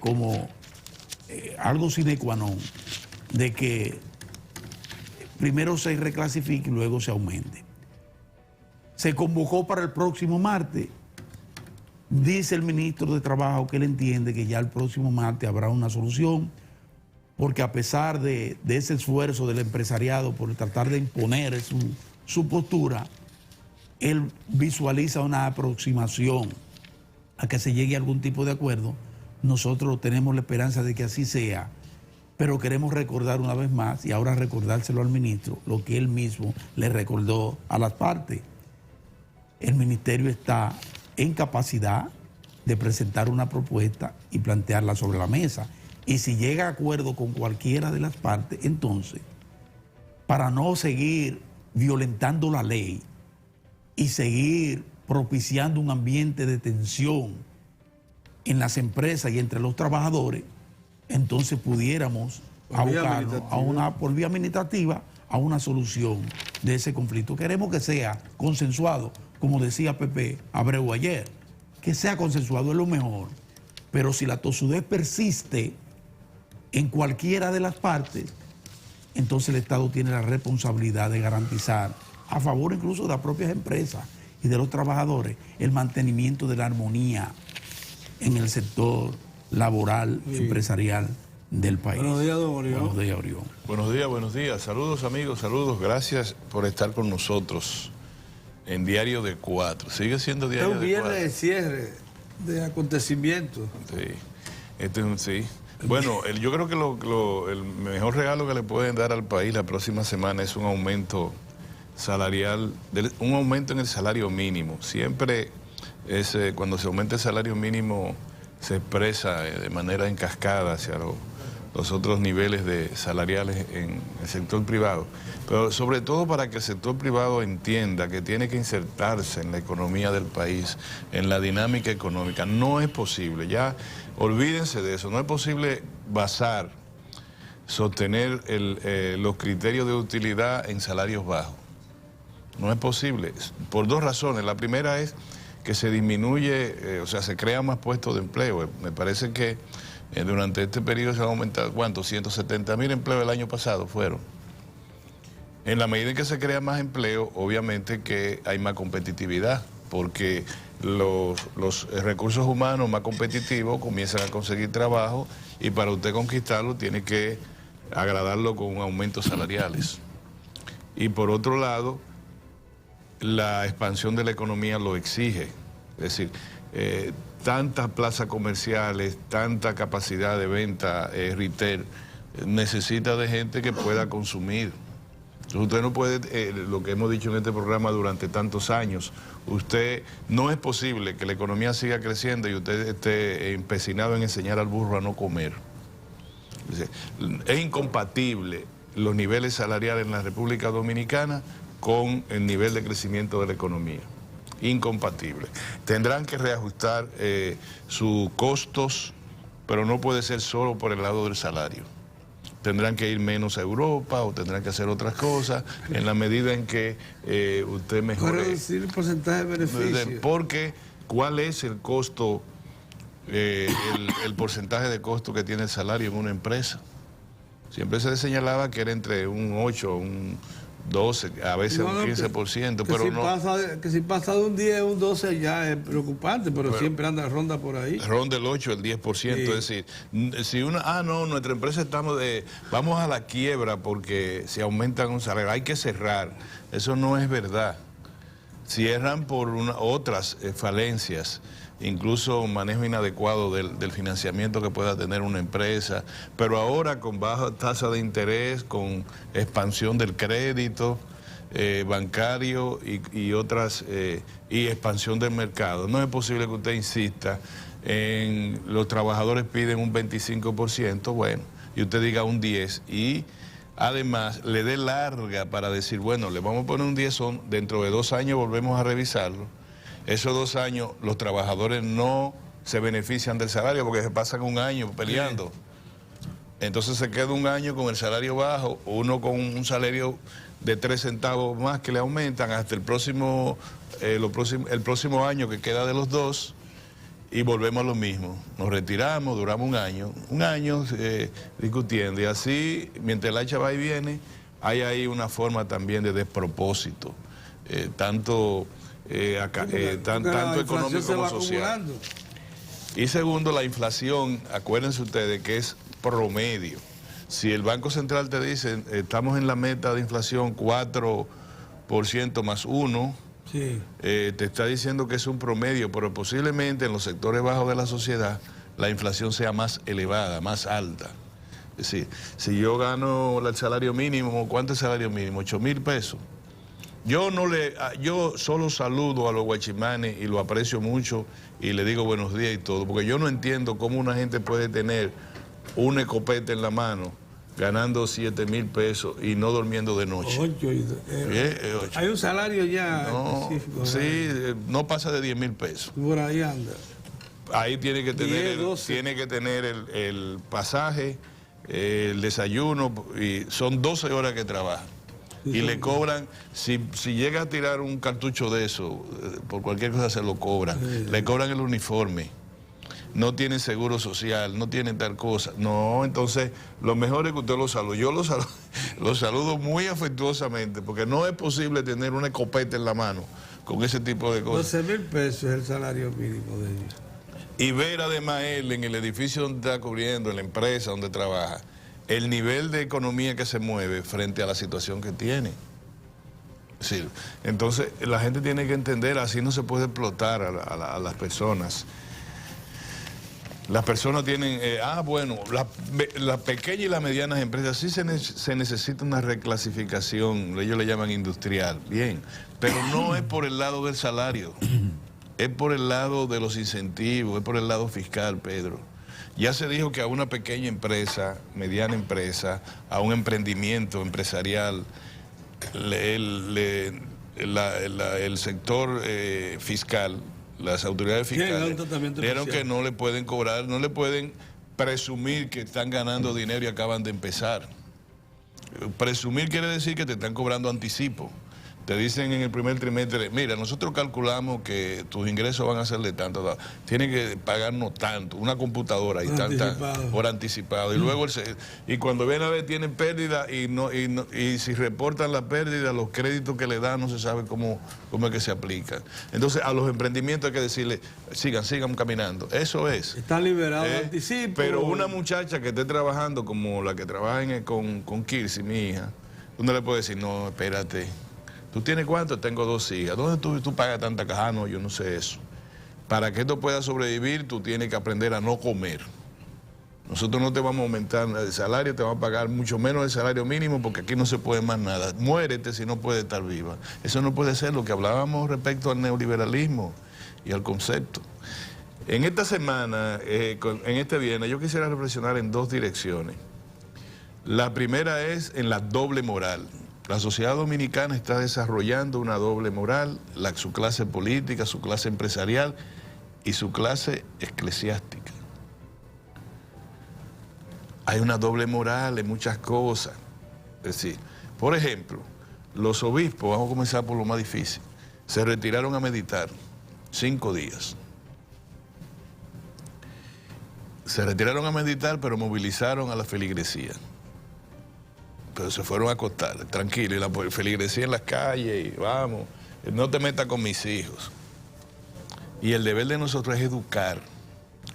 como algo sine qua non de que primero se reclasifique y luego se aumente. Se convocó para el próximo martes. Dice el ministro de Trabajo que él entiende que ya el próximo martes habrá una solución, porque a pesar de ese esfuerzo del empresariado por tratar de imponer su postura, él visualiza una aproximación a que se llegue a algún tipo de acuerdo. Nosotros tenemos la esperanza de que así sea, pero queremos recordar una vez más, y ahora recordárselo al ministro, lo que él mismo le recordó a las partes. El ministerio está en capacidad de presentar una propuesta y plantearla sobre la mesa. Y si llega a acuerdo con cualquiera de las partes, entonces, para no seguir violentando la ley y seguir propiciando un ambiente de tensión en las empresas y entre los trabajadores, entonces pudiéramos abocarnos por vía administrativa a una solución de ese conflicto. Queremos que sea consensuado, como decía Pepe Abreu ayer, que sea consensuado es lo mejor, pero si la tosudez persiste en cualquiera de las partes, entonces el Estado tiene la responsabilidad de garantizar, a favor incluso de las propias empresas y de los trabajadores, el mantenimiento de la armonía en el sector laboral, empresarial del país. Buenos días, don Orión. Buenos días, Orión. Buenos días. Saludos, amigos, saludos. Gracias por estar con nosotros en Diario de 4. Sigue siendo Diario de 4. Es un viernes de cierre de acontecimientos. Sí, sí. Bueno, yo creo que el mejor regalo que le pueden dar al país la próxima semana es un aumento salarial, un aumento en el salario mínimo. Siempre cuando se aumenta el salario mínimo se expresa de manera en cascada hacia los otros niveles salariales en el sector privado, pero sobre todo para que el sector privado entienda que tiene que insertarse en la economía del país, en la dinámica económica. No es posible, ya olvídense de eso, no es posible sostener los criterios de utilidad en salarios bajos. No es posible, por 2 razones. La primera es que se disminuye, o sea, se crean más puestos de empleo. Me parece que durante este periodo se han aumentado, ¿cuántos? 170.000 empleos el año pasado fueron. En la medida en que se crea más empleo, obviamente que hay más competitividad, porque los recursos humanos más competitivos comienzan a conseguir trabajo y para usted conquistarlo tiene que agradarlo con aumentos salariales. Y por otro lado, la expansión de la economía lo exige. Es decir, tantas plazas comerciales, tanta capacidad de venta retail, necesita de gente que pueda consumir. Entonces usted no puede, lo que hemos dicho en este programa durante tantos años, no es posible que la economía siga creciendo y usted esté empecinado en enseñar al burro a no comer. Es incompatible los niveles salariales en la República Dominicana con el nivel de crecimiento de la economía. Incompatible. Tendrán que reajustar sus costos, pero no puede ser solo por el lado del salario. Tendrán que ir menos a Europa o tendrán que hacer otras cosas en la medida en que usted mejore. Reducir el porcentaje de beneficio. Porque, ¿cuál es el costo, el porcentaje de costo que tiene el salario en una empresa? Siempre se señalaba que era entre un 8, un 12, a veces un 15%, pero que si pasa de un 10 a un 12 ya es preocupante, pero siempre anda ronda por ahí. Ronda el 8, el 10%, sí. Es decir, si nuestra empresa vamos a la quiebra porque se aumentan un salario, hay que cerrar. Eso no es verdad. Cierran por otras falencias, incluso un manejo inadecuado del financiamiento que pueda tener una empresa, pero ahora con baja tasa de interés, con expansión del crédito bancario y otras, y expansión del mercado. No es posible que usted insista los trabajadores piden un 25%, bueno, y usted diga un 10%, y además le dé larga para decir, bueno, le vamos a poner un 10, dentro de 2 años volvemos a revisarlo. Esos 2 años los trabajadores no se benefician del salario porque se pasan 1 año peleando. Entonces se queda 1 año con el salario bajo, uno con un salario de 3 centavos más que le aumentan hasta el próximo año que queda de los dos, y volvemos a lo mismo. Nos retiramos, duramos 1 año discutiendo, y así, mientras el hacha va y viene, hay ahí una forma también de despropósito, tanto económico como social. Y segundo, la inflación, acuérdense ustedes que es promedio. Si el Banco Central te dice, estamos en la meta de inflación 4% más 1%, sí, te está diciendo que es un promedio, pero posiblemente en los sectores bajos de la sociedad la inflación sea más elevada, más alta. Es decir, si yo gano el salario mínimo, ¿cuánto es el salario mínimo? 8,000 pesos. Yo solo saludo a los guachimanes y lo aprecio mucho y le digo buenos días y todo, porque yo no entiendo cómo una gente puede tener un escopete en la mano ganando 7,000 pesos y no durmiendo de noche. 8. Hay un salario ya específico. Sí, no pasa de 10,000 pesos. Por ahí anda. Ahí tiene que tener el pasaje, el desayuno, y son 12 horas que trabaja. Y le cobran, si llega a tirar un cartucho de eso, por cualquier cosa se lo cobran. Le cobran el uniforme. No tienen seguro social, no tienen tal cosa. No, entonces lo mejor es que usted lo salude. Yo lo saludo muy afectuosamente, porque no es posible tener una escopeta en la mano con ese tipo de cosas. 12,000 pesos es el salario mínimo de ellos. Y ver además él en el edificio donde está cubriendo, en la empresa donde trabaja, el nivel de economía que se mueve frente a la situación que tiene. Sí. Entonces, la gente tiene que entender, así no se puede explotar a las personas. Las personas tienen, las pequeñas y las medianas empresas sí se necesita una reclasificación, ellos le llaman industrial, bien, pero no es por el lado del salario, es por el lado de los incentivos, es por el lado fiscal, Pedro. Ya se dijo que a una pequeña empresa, mediana empresa, a un emprendimiento empresarial, el sector fiscal, las autoridades fiscales dijeron que no le pueden cobrar, no le pueden presumir que están ganando dinero y acaban de empezar. Presumir quiere decir que te están cobrando anticipo. Te dicen en el primer trimestre, mira, nosotros calculamos que tus ingresos van a ser de tanto, tienen que pagarnos tanto, una computadora y por anticipado. Y luego y cuando ven a ver tienen pérdida y si reportan la pérdida, los créditos que le dan no se sabe cómo es que se aplican. Entonces a los emprendimientos hay que decirle, sigan caminando. Eso es. Está liberado de anticipo. Pero una muchacha que esté trabajando como la que trabaja con Kirsi, mi hija, uno le puede decir, no, espérate. ¿Tú tienes cuánto? Tengo 2 hijas. ¿Dónde tú pagas tanta caja? No, yo no sé eso. Para que esto pueda sobrevivir, tú tienes que aprender a no comer. Nosotros no te vamos a aumentar el salario, te vamos a pagar mucho menos el salario mínimo porque aquí no se puede más nada. Muérete si no puedes estar viva. Eso no puede ser lo que hablábamos respecto al neoliberalismo y al concepto. En esta semana, en este viernes, yo quisiera reflexionar en 2 direcciones. La primera es en la doble moral. La sociedad dominicana está desarrollando una doble moral, su clase política, su clase empresarial y su clase eclesiástica. Hay una doble moral en muchas cosas. Es decir, por ejemplo, los obispos, vamos a comenzar por lo más difícil, se retiraron a meditar 5 días. Se retiraron a meditar, pero movilizaron a la feligresía. Pero se fueron a acostar, tranquilo, y la feligresía en las calles, y vamos, no te metas con mis hijos. Y el deber de nosotros es educar.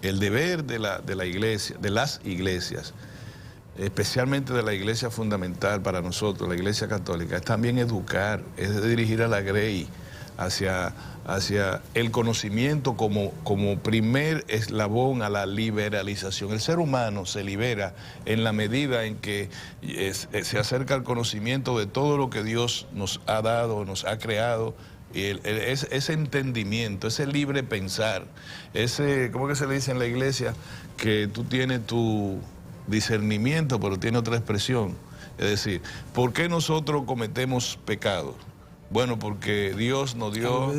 El deber de la iglesia, de las iglesias, especialmente de la iglesia fundamental para nosotros, la iglesia católica, es también educar, es dirigir a la grey hacia el conocimiento como primer eslabón a la liberalización. El ser humano se libera en la medida en que se acerca al conocimiento de todo lo que Dios nos ha dado, nos ha creado, y ese entendimiento, ese libre pensar, ¿cómo que se le dice en la iglesia? Que tú tienes tu discernimiento, pero tiene otra expresión. Es decir, ¿por qué nosotros cometemos pecados? Bueno, porque Dios nos dio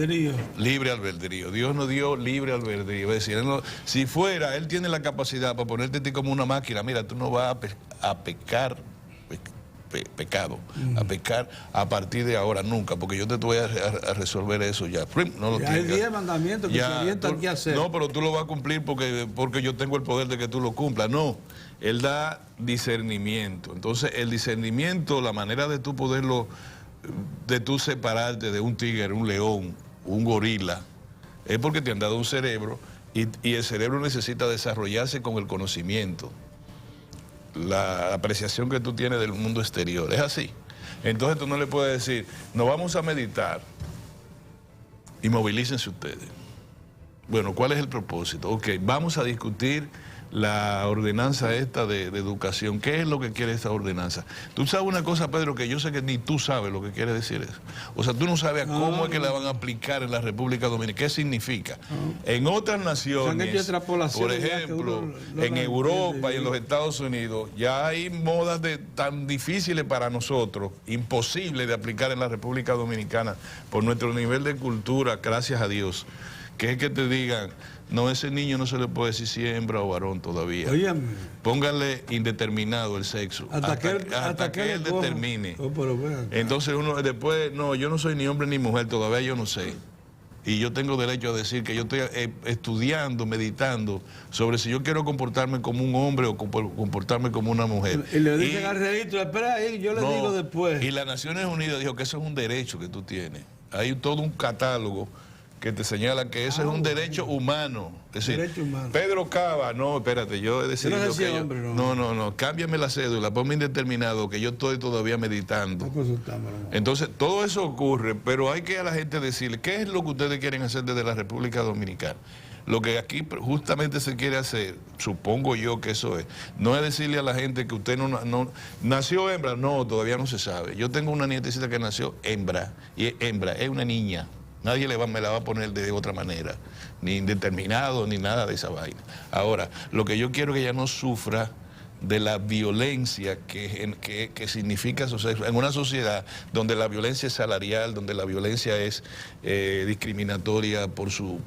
libre albedrío. Dios nos dio libre albedrío. Es decir, si fuera, Él tiene la capacidad para ponerte a ti como una máquina. Mira, tú no vas a pecar pecado, a pecar a partir de ahora, nunca, porque yo te voy a resolver eso ya. No lo ya hay 10 mandamientos que se orientan qué hacer. No, pero tú lo vas a cumplir porque yo tengo el poder de que tú lo cumplas. No, Él da discernimiento. Entonces, el discernimiento, la manera de tú poderlo, de tú separarte de un tigre, un león, un gorila, es porque te han dado un cerebro y el cerebro necesita desarrollarse con el conocimiento, la apreciación que tú tienes del mundo exterior. Es así. Entonces tú no le puedes decir, nos vamos a meditar y movilícense ustedes. Bueno, ¿cuál es el propósito? Ok, vamos a discutir la ordenanza esta de educación. ¿Qué es lo que quiere esta ordenanza? Tú sabes una cosa, Pedro, que yo sé que ni tú sabes lo que quiere decir eso. O sea, tú no sabes cómo es que la van a aplicar en la República Dominicana. ¿Qué significa? En otras naciones, por ejemplo, en Europa y en los Estados Unidos, ya hay modas tan difíciles para nosotros, imposibles de aplicar en la República Dominicana por nuestro nivel de cultura, gracias a Dios, que es que te digan, no, ese niño no se le puede decir si es hembra o varón todavía. Óyame. Pónganle indeterminado el sexo. Hasta que él determine. Entonces uno después, no, yo no soy ni hombre ni mujer, todavía yo no sé. Y yo tengo derecho a decir que yo estoy estudiando, meditando sobre si yo quiero comportarme como un hombre o comportarme como una mujer. Y le dicen al registro, espera ahí, yo le digo después. Y las Naciones Unidas dijo que eso es un derecho que tú tienes. Hay todo un catálogo que te señala que eso es un derecho humano. Es decir, derecho humano. Pedro Cava, no, espérate, yo he decidido que yo, no, cámbiame la cédula, ponme indeterminado, que yo estoy todavía meditando. Entonces, todo eso ocurre, pero hay que a la gente decirle, ¿qué es lo que ustedes quieren hacer desde la República Dominicana? Lo que aquí justamente se quiere hacer, supongo yo que eso es, no es decirle a la gente que usted no nació hembra, no, todavía no se sabe. Yo tengo una nietecita que nació hembra, y es hembra, es una niña. Nadie me la va a poner de otra manera, ni indeterminado, ni nada de esa vaina. Ahora, lo que yo quiero es que ella no sufra de la violencia que significa en una sociedad donde la violencia es salarial, donde la violencia es discriminatoria por su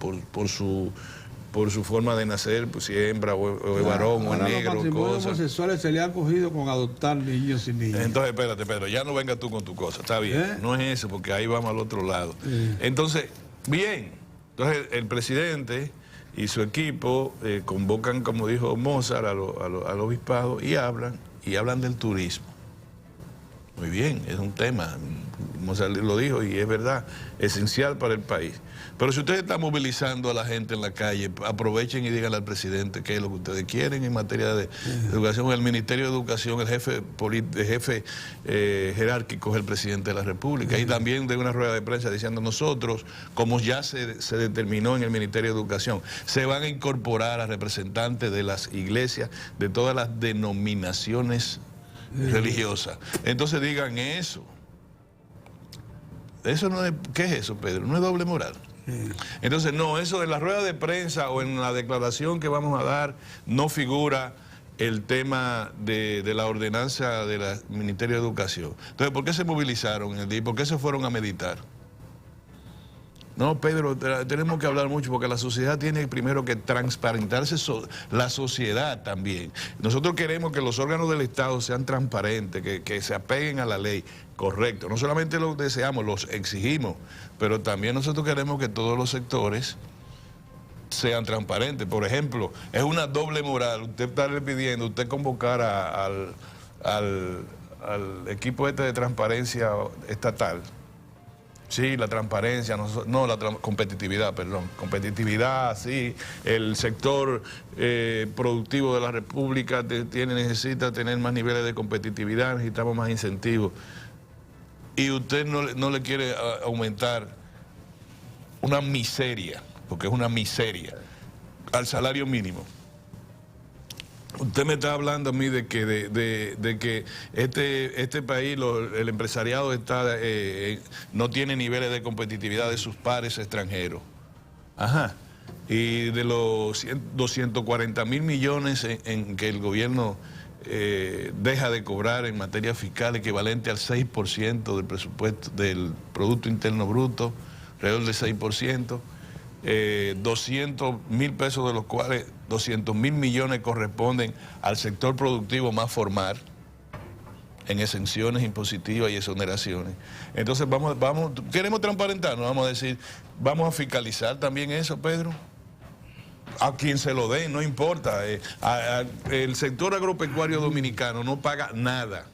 forma de nacer, pues si es hembra o es varón o es negro. Los matrimonios homosexuales se le han cogido con adoptar niños y niñas. Entonces, espérate, Pedro, ya no vengas tú con tu cosa, está bien. No es eso, porque ahí vamos al otro lado. Entonces, bien, entonces el presidente y su equipo convocan, como dijo Mozart, al obispado y hablan del turismo. Muy bien, es un tema, Mozart lo dijo y es verdad, esencial para el país. Pero si ustedes están movilizando a la gente en la calle, aprovechen y díganle al presidente qué es lo que ustedes quieren en materia de educación. El Ministerio de Educación, el jefe jerárquico es el presidente de la República. Y también de una rueda de prensa diciendo nosotros, como ya se determinó en el Ministerio de Educación, se van a incorporar a representantes de las iglesias, de todas las denominaciones religiosas. Entonces digan eso. Eso no es, ¿qué es eso, Pedro? No es doble moral. Entonces, no, eso en la rueda de prensa o en la declaración que vamos a dar no figura el tema de la ordenanza del Ministerio de Educación. Entonces, ¿por qué se movilizaron el día? ¿Por qué se fueron a meditar? No, Pedro, tenemos que hablar mucho porque la sociedad tiene primero que transparentarse, la sociedad también. Nosotros queremos que los órganos del Estado sean transparentes, que se apeguen a la ley, correcto. No solamente lo deseamos, los exigimos, pero también nosotros queremos que todos los sectores sean transparentes. Por ejemplo, es una doble moral usted estarle pidiendo, usted convocar al equipo de transparencia estatal. Sí, la transparencia, no la competitividad, perdón. Competitividad, sí. El sector productivo de la República necesita tener más niveles de competitividad, necesitamos más incentivos. Y usted no le quiere aumentar una miseria, porque es una miseria, al salario mínimo. Usted me está hablando a mí de que este país, el empresariado no tiene niveles de competitividad de sus pares extranjeros. Ajá. Y de los 240.000 millones en que el gobierno deja de cobrar en materia fiscal equivalente al 6% del presupuesto del Producto Interno Bruto, alrededor del 6%, 200.000 pesos de los cuales 200.000 millones corresponden al sector productivo más formal, en exenciones impositivas y exoneraciones. Entonces queremos transparentarnos, vamos a decir, vamos a fiscalizar también eso, Pedro. A quien se lo den, no importa. El sector agropecuario dominicano no paga nada.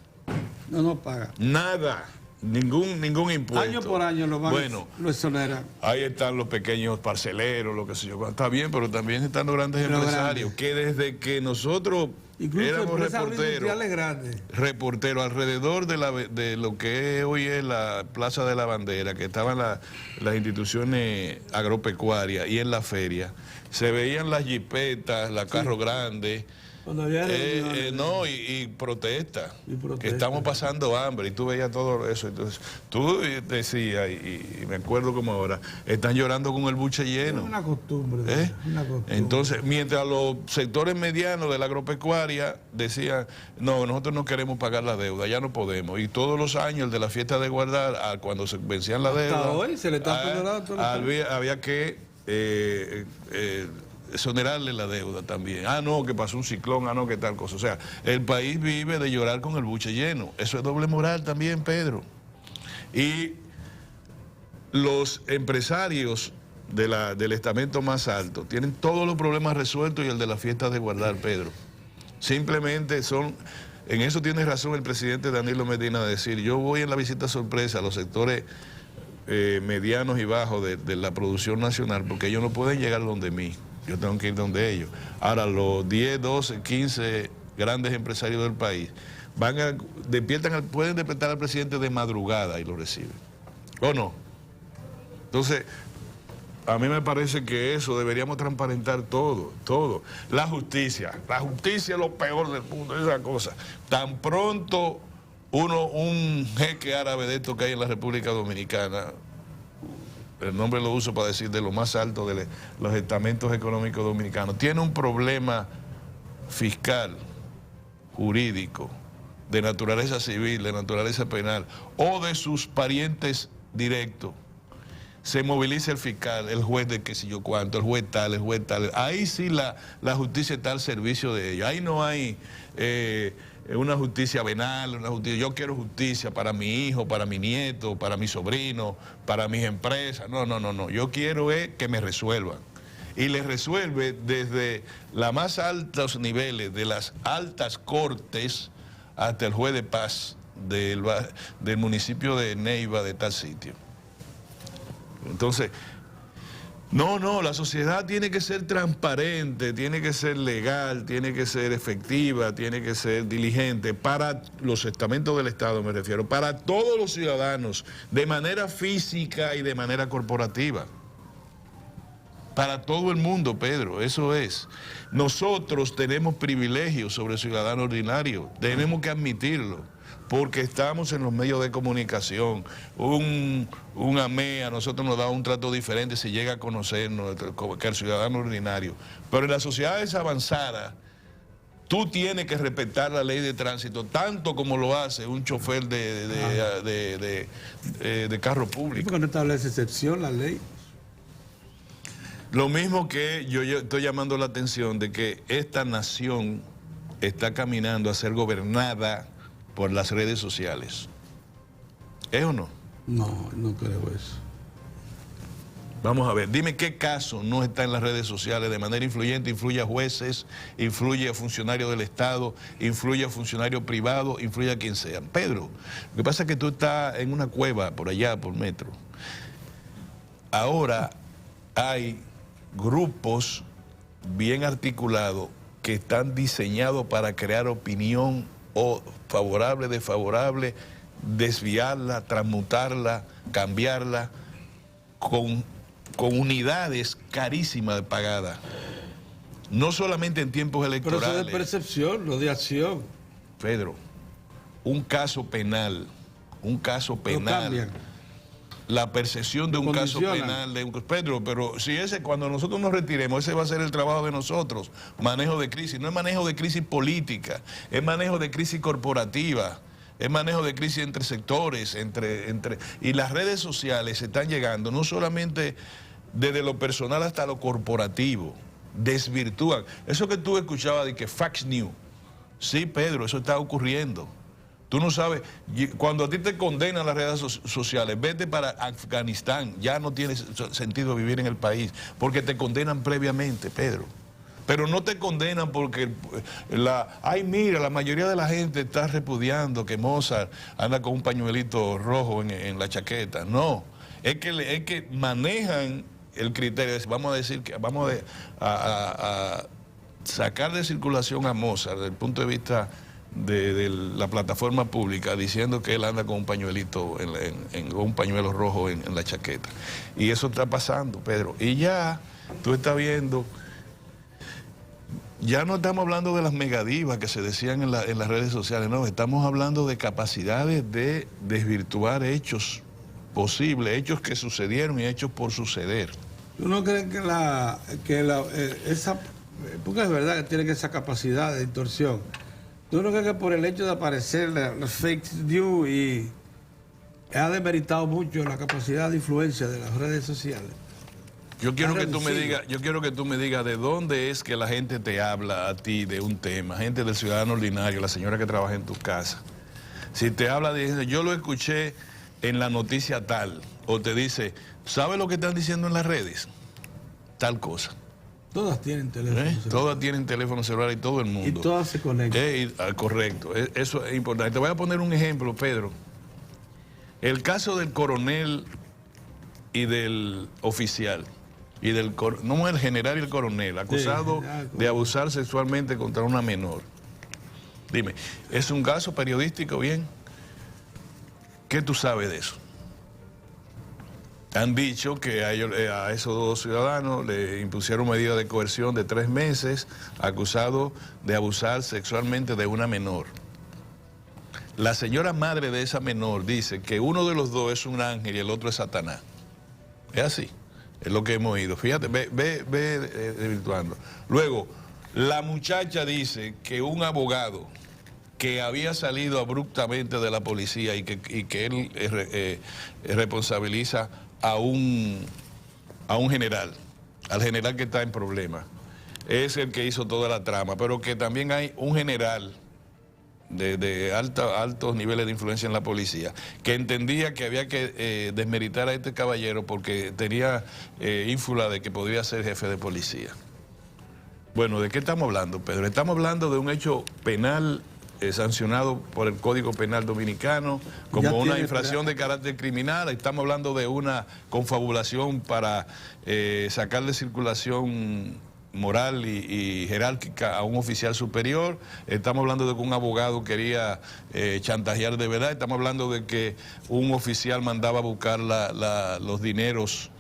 No paga. Nada. Ningún impuesto. Año por año lo exoneran. Ahí están los pequeños parceleros, lo que sé yo. Está bien, pero también están los grandes empresarios, que desde que nosotros éramos reporteros alrededor de lo que hoy es la Plaza de la Bandera, que estaban las instituciones agropecuarias y en la feria, se veían las jipetas, los carros grandes. Cuando había y protesta, que estamos pasando hambre, y tú veías todo eso. Entonces, tú decías, y me acuerdo como ahora, están llorando con el buche lleno. Es una costumbre. Una costumbre. Entonces, mientras los sectores medianos de la agropecuaria decían, no, nosotros no queremos pagar la deuda, ya no podemos. Y todos los años, el de la fiesta de guardar, cuando se vencían la deuda, hasta hoy se le está perdonando. Había que exonerarle la deuda también. No, que pasó un ciclón, no, que tal cosa. O sea, el país vive de llorar con el buche lleno. Eso es doble moral también, Pedro. Y los empresarios del estamento más alto tienen todos los problemas resueltos, y el de la fiesta de guardar, Pedro. Simplemente en eso tiene razón el presidente Danilo Medina de decir, yo voy en la visita sorpresa a los sectores medianos y bajos de la producción nacional, porque ellos no pueden llegar donde mí. Yo tengo que ir donde ellos. Ahora, los 10, 12, 15 grandes empresarios del país pueden despertar al presidente de madrugada y lo reciben. ¿O no? Entonces, a mí me parece que eso deberíamos transparentar todo. La justicia es lo peor del mundo, esa cosa. Tan pronto un jeque árabe de estos que hay en la República Dominicana, el nombre lo uso para decir de lo más alto de los estamentos económicos dominicanos, tiene un problema fiscal, jurídico, de naturaleza civil, de naturaleza penal, o de sus parientes directos, se moviliza el fiscal, el juez de qué sé yo cuánto, el juez tal. Ahí sí la justicia está al servicio de ellos. Ahí no hay una justicia venal, yo quiero justicia para mi hijo, para mi nieto, para mi sobrino, para mis empresas. No. Yo quiero que me resuelvan. Y les resuelve desde los más altos niveles, de las altas cortes, hasta el juez de paz del municipio de Neiva, de tal sitio. Entonces, la sociedad tiene que ser transparente, tiene que ser legal, tiene que ser efectiva, tiene que ser diligente para los estamentos del Estado, me refiero, para todos los ciudadanos, de manera física y de manera corporativa. Para todo el mundo, Pedro, eso es. Nosotros tenemos privilegios sobre el ciudadano ordinario, tenemos que admitirlo, porque estamos en los medios de comunicación. Un AME a nosotros nos da un trato diferente si llega a conocernos que el ciudadano ordinario. Pero en las sociedades avanzadas, tú tienes que respetar la ley de tránsito, tanto como lo hace un chofer de carro público. ¿Por qué no establece excepción la ley? Lo mismo que yo estoy llamando la atención de que esta nación está caminando a ser gobernada por las redes sociales. ¿Es o no? No creo eso. Vamos a ver, dime qué caso no está en las redes sociales de manera influyente, influye a jueces, influye a funcionarios del Estado, influye a funcionarios privados, influye a quien sea. Pedro, lo que pasa es que tú estás en una cueva por allá, por metro. Ahora hay grupos bien articulados que están diseñados para crear opinión o favorable, desfavorable, desviarla, transmutarla, cambiarla, con unidades carísimas pagadas. No solamente en tiempos electorales. Pero eso es de percepción, no de acción. Pedro, un caso penal. la percepción de un caso penal de un Pedro, pero si cuando nosotros nos retiremos, ese va a ser el trabajo de nosotros, manejo de crisis. No es manejo de crisis política, es manejo de crisis corporativa, es manejo de crisis entre sectores, y las redes sociales están llegando no solamente desde lo personal hasta lo corporativo, desvirtúan. Eso que tú escuchabas de que Fox News, sí, Pedro, eso está ocurriendo. Tú no sabes, cuando a ti te condenan las redes sociales, vete para Afganistán, ya no tiene sentido vivir en el país, porque te condenan previamente, Pedro. Pero no te condenan porque mira, la mayoría de la gente está repudiando que Mozart anda con un pañuelito rojo en la chaqueta. No, es que manejan el criterio, vamos a decir que vamos a sacar de circulación a Mozart desde el punto de vista de la plataforma pública, diciendo que él anda con un pañuelito, un pañuelo rojo en la chaqueta. Y eso está pasando, Pedro. Y ya, tú estás viendo, ya no estamos hablando de las megadivas que se decían en las redes sociales, no, estamos hablando de capacidades de desvirtuar hechos posibles, hechos que sucedieron y hechos por suceder. ¿Tú no crees esa, porque es verdad que tiene esa capacidad de distorsión? ¿Tú no crees que por el hecho de aparecer las fake news y ha demeritado mucho la capacidad de influencia de las redes sociales? Yo quiero que tú me digas de dónde es que la gente te habla a ti de un tema, gente del ciudadano ordinario, la señora que trabaja en tu casa. Si te habla de, yo lo escuché en la noticia tal, o te dice, ¿sabe lo que están diciendo en las redes? Tal cosa. Todas tienen teléfono celular. Todas tienen teléfono celular y todo el mundo. Y todas se conectan. Correcto, eso es importante. Te voy a poner un ejemplo, Pedro. El caso del coronel y del oficial, y no el general y el coronel, acusado de abusar sexualmente contra una menor. Dime, ¿es un caso periodístico bien? ¿Qué tú sabes de eso? Han dicho que a esos dos ciudadanos le impusieron medida de coerción de 3 meses, acusados de abusar sexualmente de una menor. La señora madre de esa menor dice que uno de los dos es un ángel y el otro es Satanás. Es así, es lo que hemos oído. Fíjate, ve desvirtuando. Luego, la muchacha dice que un abogado que había salido abruptamente de la policía y que él responsabiliza a un general, al general que está en problemas, es el que hizo toda la trama, pero que también hay un general de altos niveles de influencia en la policía, que entendía que había que desmeritar a este caballero porque tenía ínfula de que podría ser jefe de policía. Bueno, ¿de qué estamos hablando, Pedro? Estamos hablando de un hecho penal sancionado por el Código Penal Dominicano como una infracción de carácter criminal. Estamos hablando de una confabulación para sacar de circulación moral y jerárquica a un oficial superior. Estamos hablando de que un abogado quería chantajear de verdad. Estamos hablando de que un oficial mandaba a buscar los dineros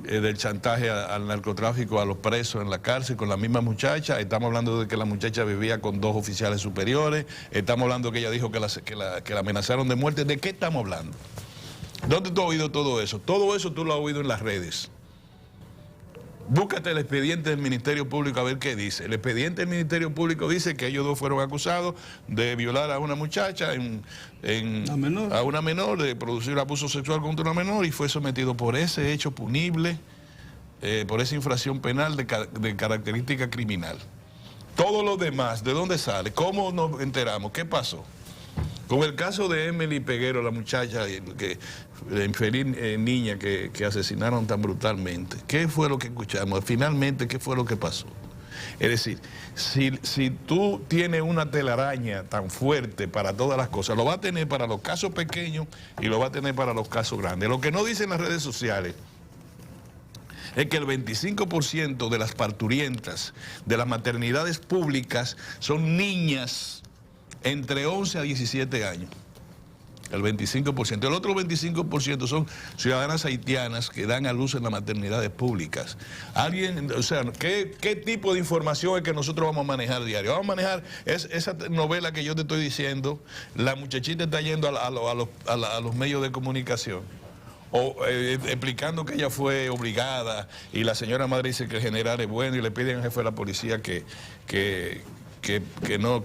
del chantaje al narcotráfico a los presos en la cárcel con la misma muchacha. Estamos hablando de que la muchacha vivía con 2 oficiales superiores. Estamos hablando de que ella dijo que la amenazaron de muerte. ¿De qué estamos hablando? ¿Dónde tú has oído todo eso? Todo eso tú lo has oído en las redes. Búscate el expediente del Ministerio Público a ver qué dice. El expediente del Ministerio Público dice que ellos dos fueron acusados de violar a una muchacha, a una menor, de producir abuso sexual contra una menor, y fue sometido por ese hecho punible, por esa infracción penal de característica criminal. Todo lo demás, ¿de dónde sale? ¿Cómo nos enteramos? ¿Qué pasó? Con el caso de Emily Peguero, la muchacha, la infeliz niña que asesinaron tan brutalmente, ¿qué fue lo que escuchamos? Finalmente, ¿qué fue lo que pasó? Es decir, si tú tienes una telaraña tan fuerte para todas las cosas, lo va a tener para los casos pequeños y lo va a tener para los casos grandes. Lo que no dicen las redes sociales es que el 25% de las parturientas de las maternidades públicas son niñas entre 11 a 17 años. El 25%. El otro 25% son ciudadanas haitianas que dan a luz en las maternidades públicas. ¿Qué tipo de información es que nosotros vamos a manejar diario? Vamos a manejar esa novela que yo te estoy diciendo, la muchachita está yendo a los medios de comunicación. o explicando que ella fue obligada y la señora madre dice que el general es bueno y le piden al jefe de la policía que no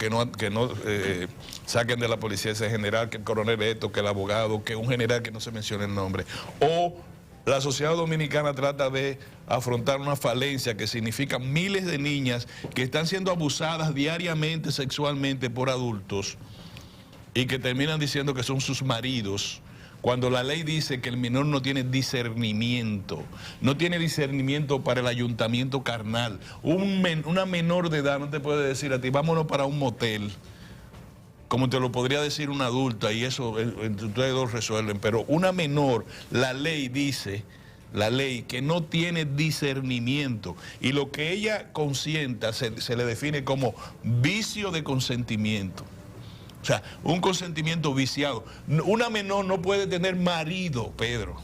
saquen de la policía ese general, que el coronel esto, que el abogado, que un general que no se mencione el nombre. O la sociedad dominicana trata de afrontar una falencia que significa miles de niñas que están siendo abusadas diariamente sexualmente por adultos y que terminan diciendo que son sus maridos, cuando la ley dice que el menor no tiene discernimiento para el ayuntamiento carnal. Una menor de edad no te puede decir a ti, vámonos para un motel, como te lo podría decir una adulta, y eso entre ustedes dos resuelven, pero una menor, la ley dice, que no tiene discernimiento, y lo que ella consienta se le define como vicio de consentimiento. O sea, un consentimiento viciado. Una menor no puede tener marido, Pedro.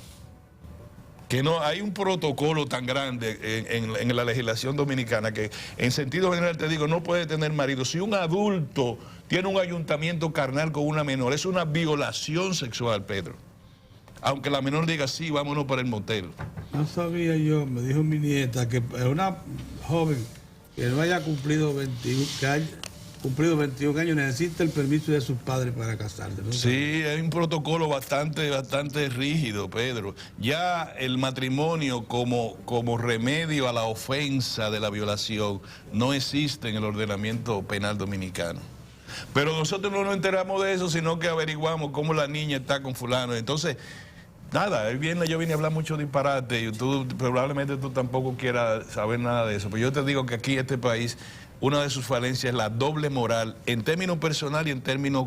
Que no hay un protocolo tan grande en la legislación dominicana que en sentido general te digo, no puede tener marido. Si un adulto tiene un ayuntamiento carnal con una menor, es una violación sexual, Pedro. Aunque la menor diga, sí, vámonos para el motel. No sabía yo, me dijo mi nieta, que una joven que no haya cumplido 21 años necesita el permiso de sus padres para casarse, ¿no? Sí, hay un protocolo bastante rígido, Pedro. Ya el matrimonio como remedio a la ofensa de la violación no existe en el ordenamiento penal dominicano. Pero nosotros no nos enteramos de eso, sino que averiguamos cómo la niña está con fulano. Entonces, nada, yo vine a hablar mucho disparate y probablemente tú tampoco quieras saber nada de eso. Pero yo te digo que aquí en este país una de sus falencias es la doble moral en términos personal y en términos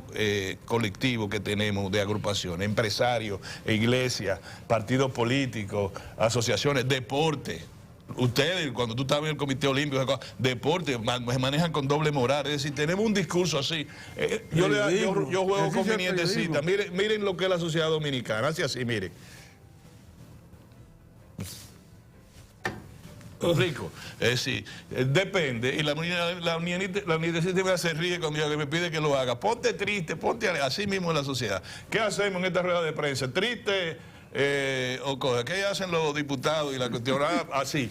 colectivos que tenemos de agrupaciones, empresarios, iglesias, partidos políticos, asociaciones, deporte. Ustedes, cuando tú estabas en el Comité Olímpico, deporte, se manejan con doble moral. Es decir, tenemos un discurso así. Yo juego con mi nietecita. Miren lo que es la sociedad dominicana. Así, miren. Rico, es decir, depende, y la nietecita se ríe cuando me pide que lo haga. Ponte triste, ponte así mismo en la sociedad. ¿Qué hacemos en esta rueda de prensa? ¿Triste o cosa? ¿Qué hacen los diputados y la cuestión? Así,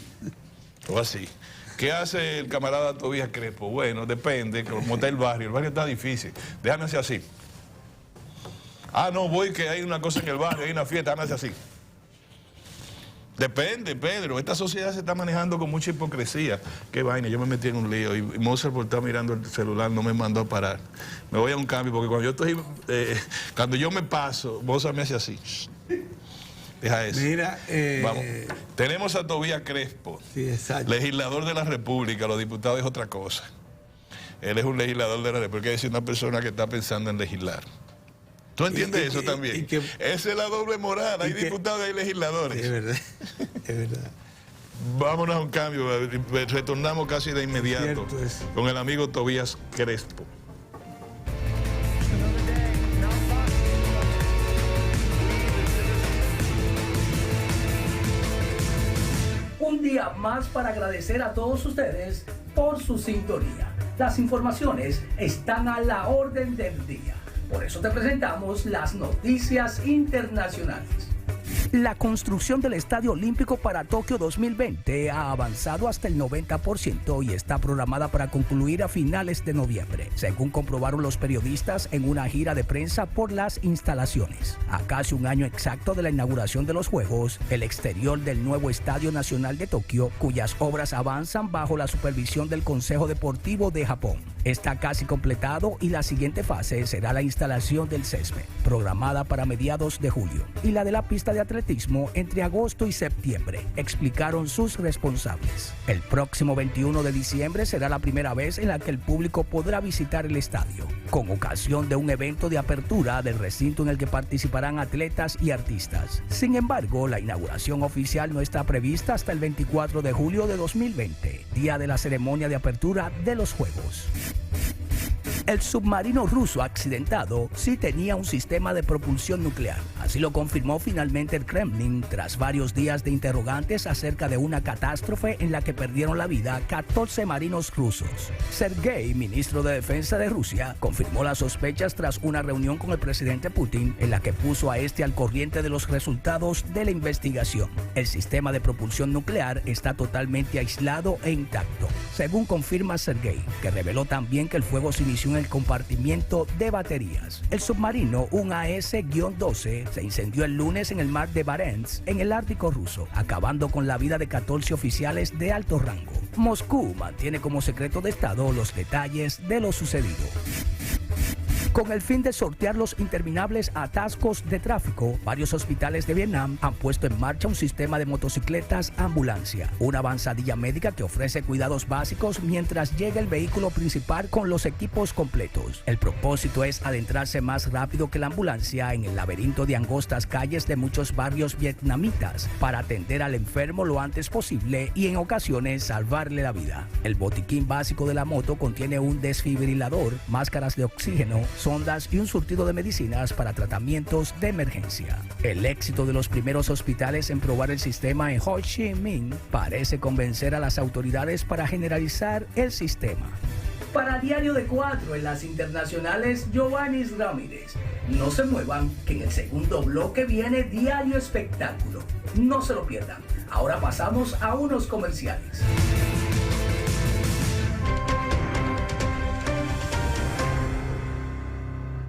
o así. ¿Qué hace el camarada Tobías Crespo? Bueno, depende, como está el barrio está difícil. Déjame hacer así. No, voy que hay una cosa en el barrio, hay una fiesta, déjame hacer así. Depende, Pedro. Esta sociedad se está manejando con mucha hipocresía. Qué vaina, yo me metí en un lío y Mozart por estar mirando el celular no me mandó a parar. Me voy a un cambio porque cuando yo me paso, Mozart me hace así. Deja eso. Mira, vamos. Tenemos a Tobías Crespo, sí, legislador de la República. Los diputados es otra cosa. Él es un legislador de la República, es decir, una persona que está pensando en legislar. ¿Tú entiendes eso también? Esa es la doble moral. Hay diputados y hay legisladores. Es verdad, es verdad. Vámonos a un cambio. Retornamos casi de inmediato con el amigo Tobías Crespo. Un día más para agradecer a todos ustedes por su sintonía. Las informaciones están a la orden del día. Por eso te presentamos las noticias internacionales. La construcción del Estadio Olímpico para Tokio 2020 ha avanzado hasta el 90% y está programada para concluir a finales de noviembre, según comprobaron los periodistas en una gira de prensa por las instalaciones. A casi un año exacto de la inauguración de los Juegos, el exterior del nuevo Estadio Nacional de Tokio, cuyas obras avanzan bajo la supervisión del Consejo Deportivo de Japón, está casi completado y la siguiente fase será la instalación del césped, programada para mediados de julio, y la de la pista de atletismo entre agosto y septiembre, explicaron sus responsables. El próximo 21 de diciembre será la primera vez en la que el público podrá visitar el estadio, con ocasión de un evento de apertura del recinto en el que participarán atletas y artistas. Sin embargo, la inauguración oficial no está prevista hasta el 24 de julio de 2020, día de la ceremonia de apertura de los Juegos. El submarino ruso accidentado sí tenía un sistema de propulsión nuclear, Así lo confirmó finalmente el Kremlin tras varios días de interrogantes acerca de una catástrofe en la que perdieron la vida 14 marinos rusos. Sergei, ministro de Defensa de Rusia, confirmó las sospechas tras una reunión con el presidente Putin en la que puso a este al corriente de los resultados de la investigación. El sistema de propulsión nuclear está totalmente aislado e intacto, según confirma Sergei, que reveló también que el fuego se inició en el compartimiento de baterías. El submarino, un AS-12, se incendió el lunes en el mar de Barents, en el Ártico ruso, acabando con la vida de 14 oficiales de alto rango. Moscú mantiene como secreto de Estado los detalles de lo sucedido. Con el fin de sortear los interminables atascos de tráfico, varios hospitales de Vietnam han puesto en marcha un sistema de motocicletas ambulancia, una avanzadilla médica que ofrece cuidados básicos mientras llega el vehículo principal con los equipos completos. El propósito es adentrarse más rápido que la ambulancia en el laberinto de angostas calles de muchos barrios vietnamitas para atender al enfermo lo antes posible y en ocasiones salvarle la vida. El botiquín básico de la moto contiene un desfibrilador, máscaras de oxígeno, sondas y un surtido de medicinas para tratamientos de emergencia. El éxito de los primeros hospitales en probar el sistema en Ho Chi Minh parece convencer a las autoridades para generalizar el sistema. Para Diario de 4 en las internacionales, Giovanni Ramírez. No se muevan, que en el segundo bloque viene Diario Espectáculo. No se lo pierdan. Ahora pasamos a unos comerciales.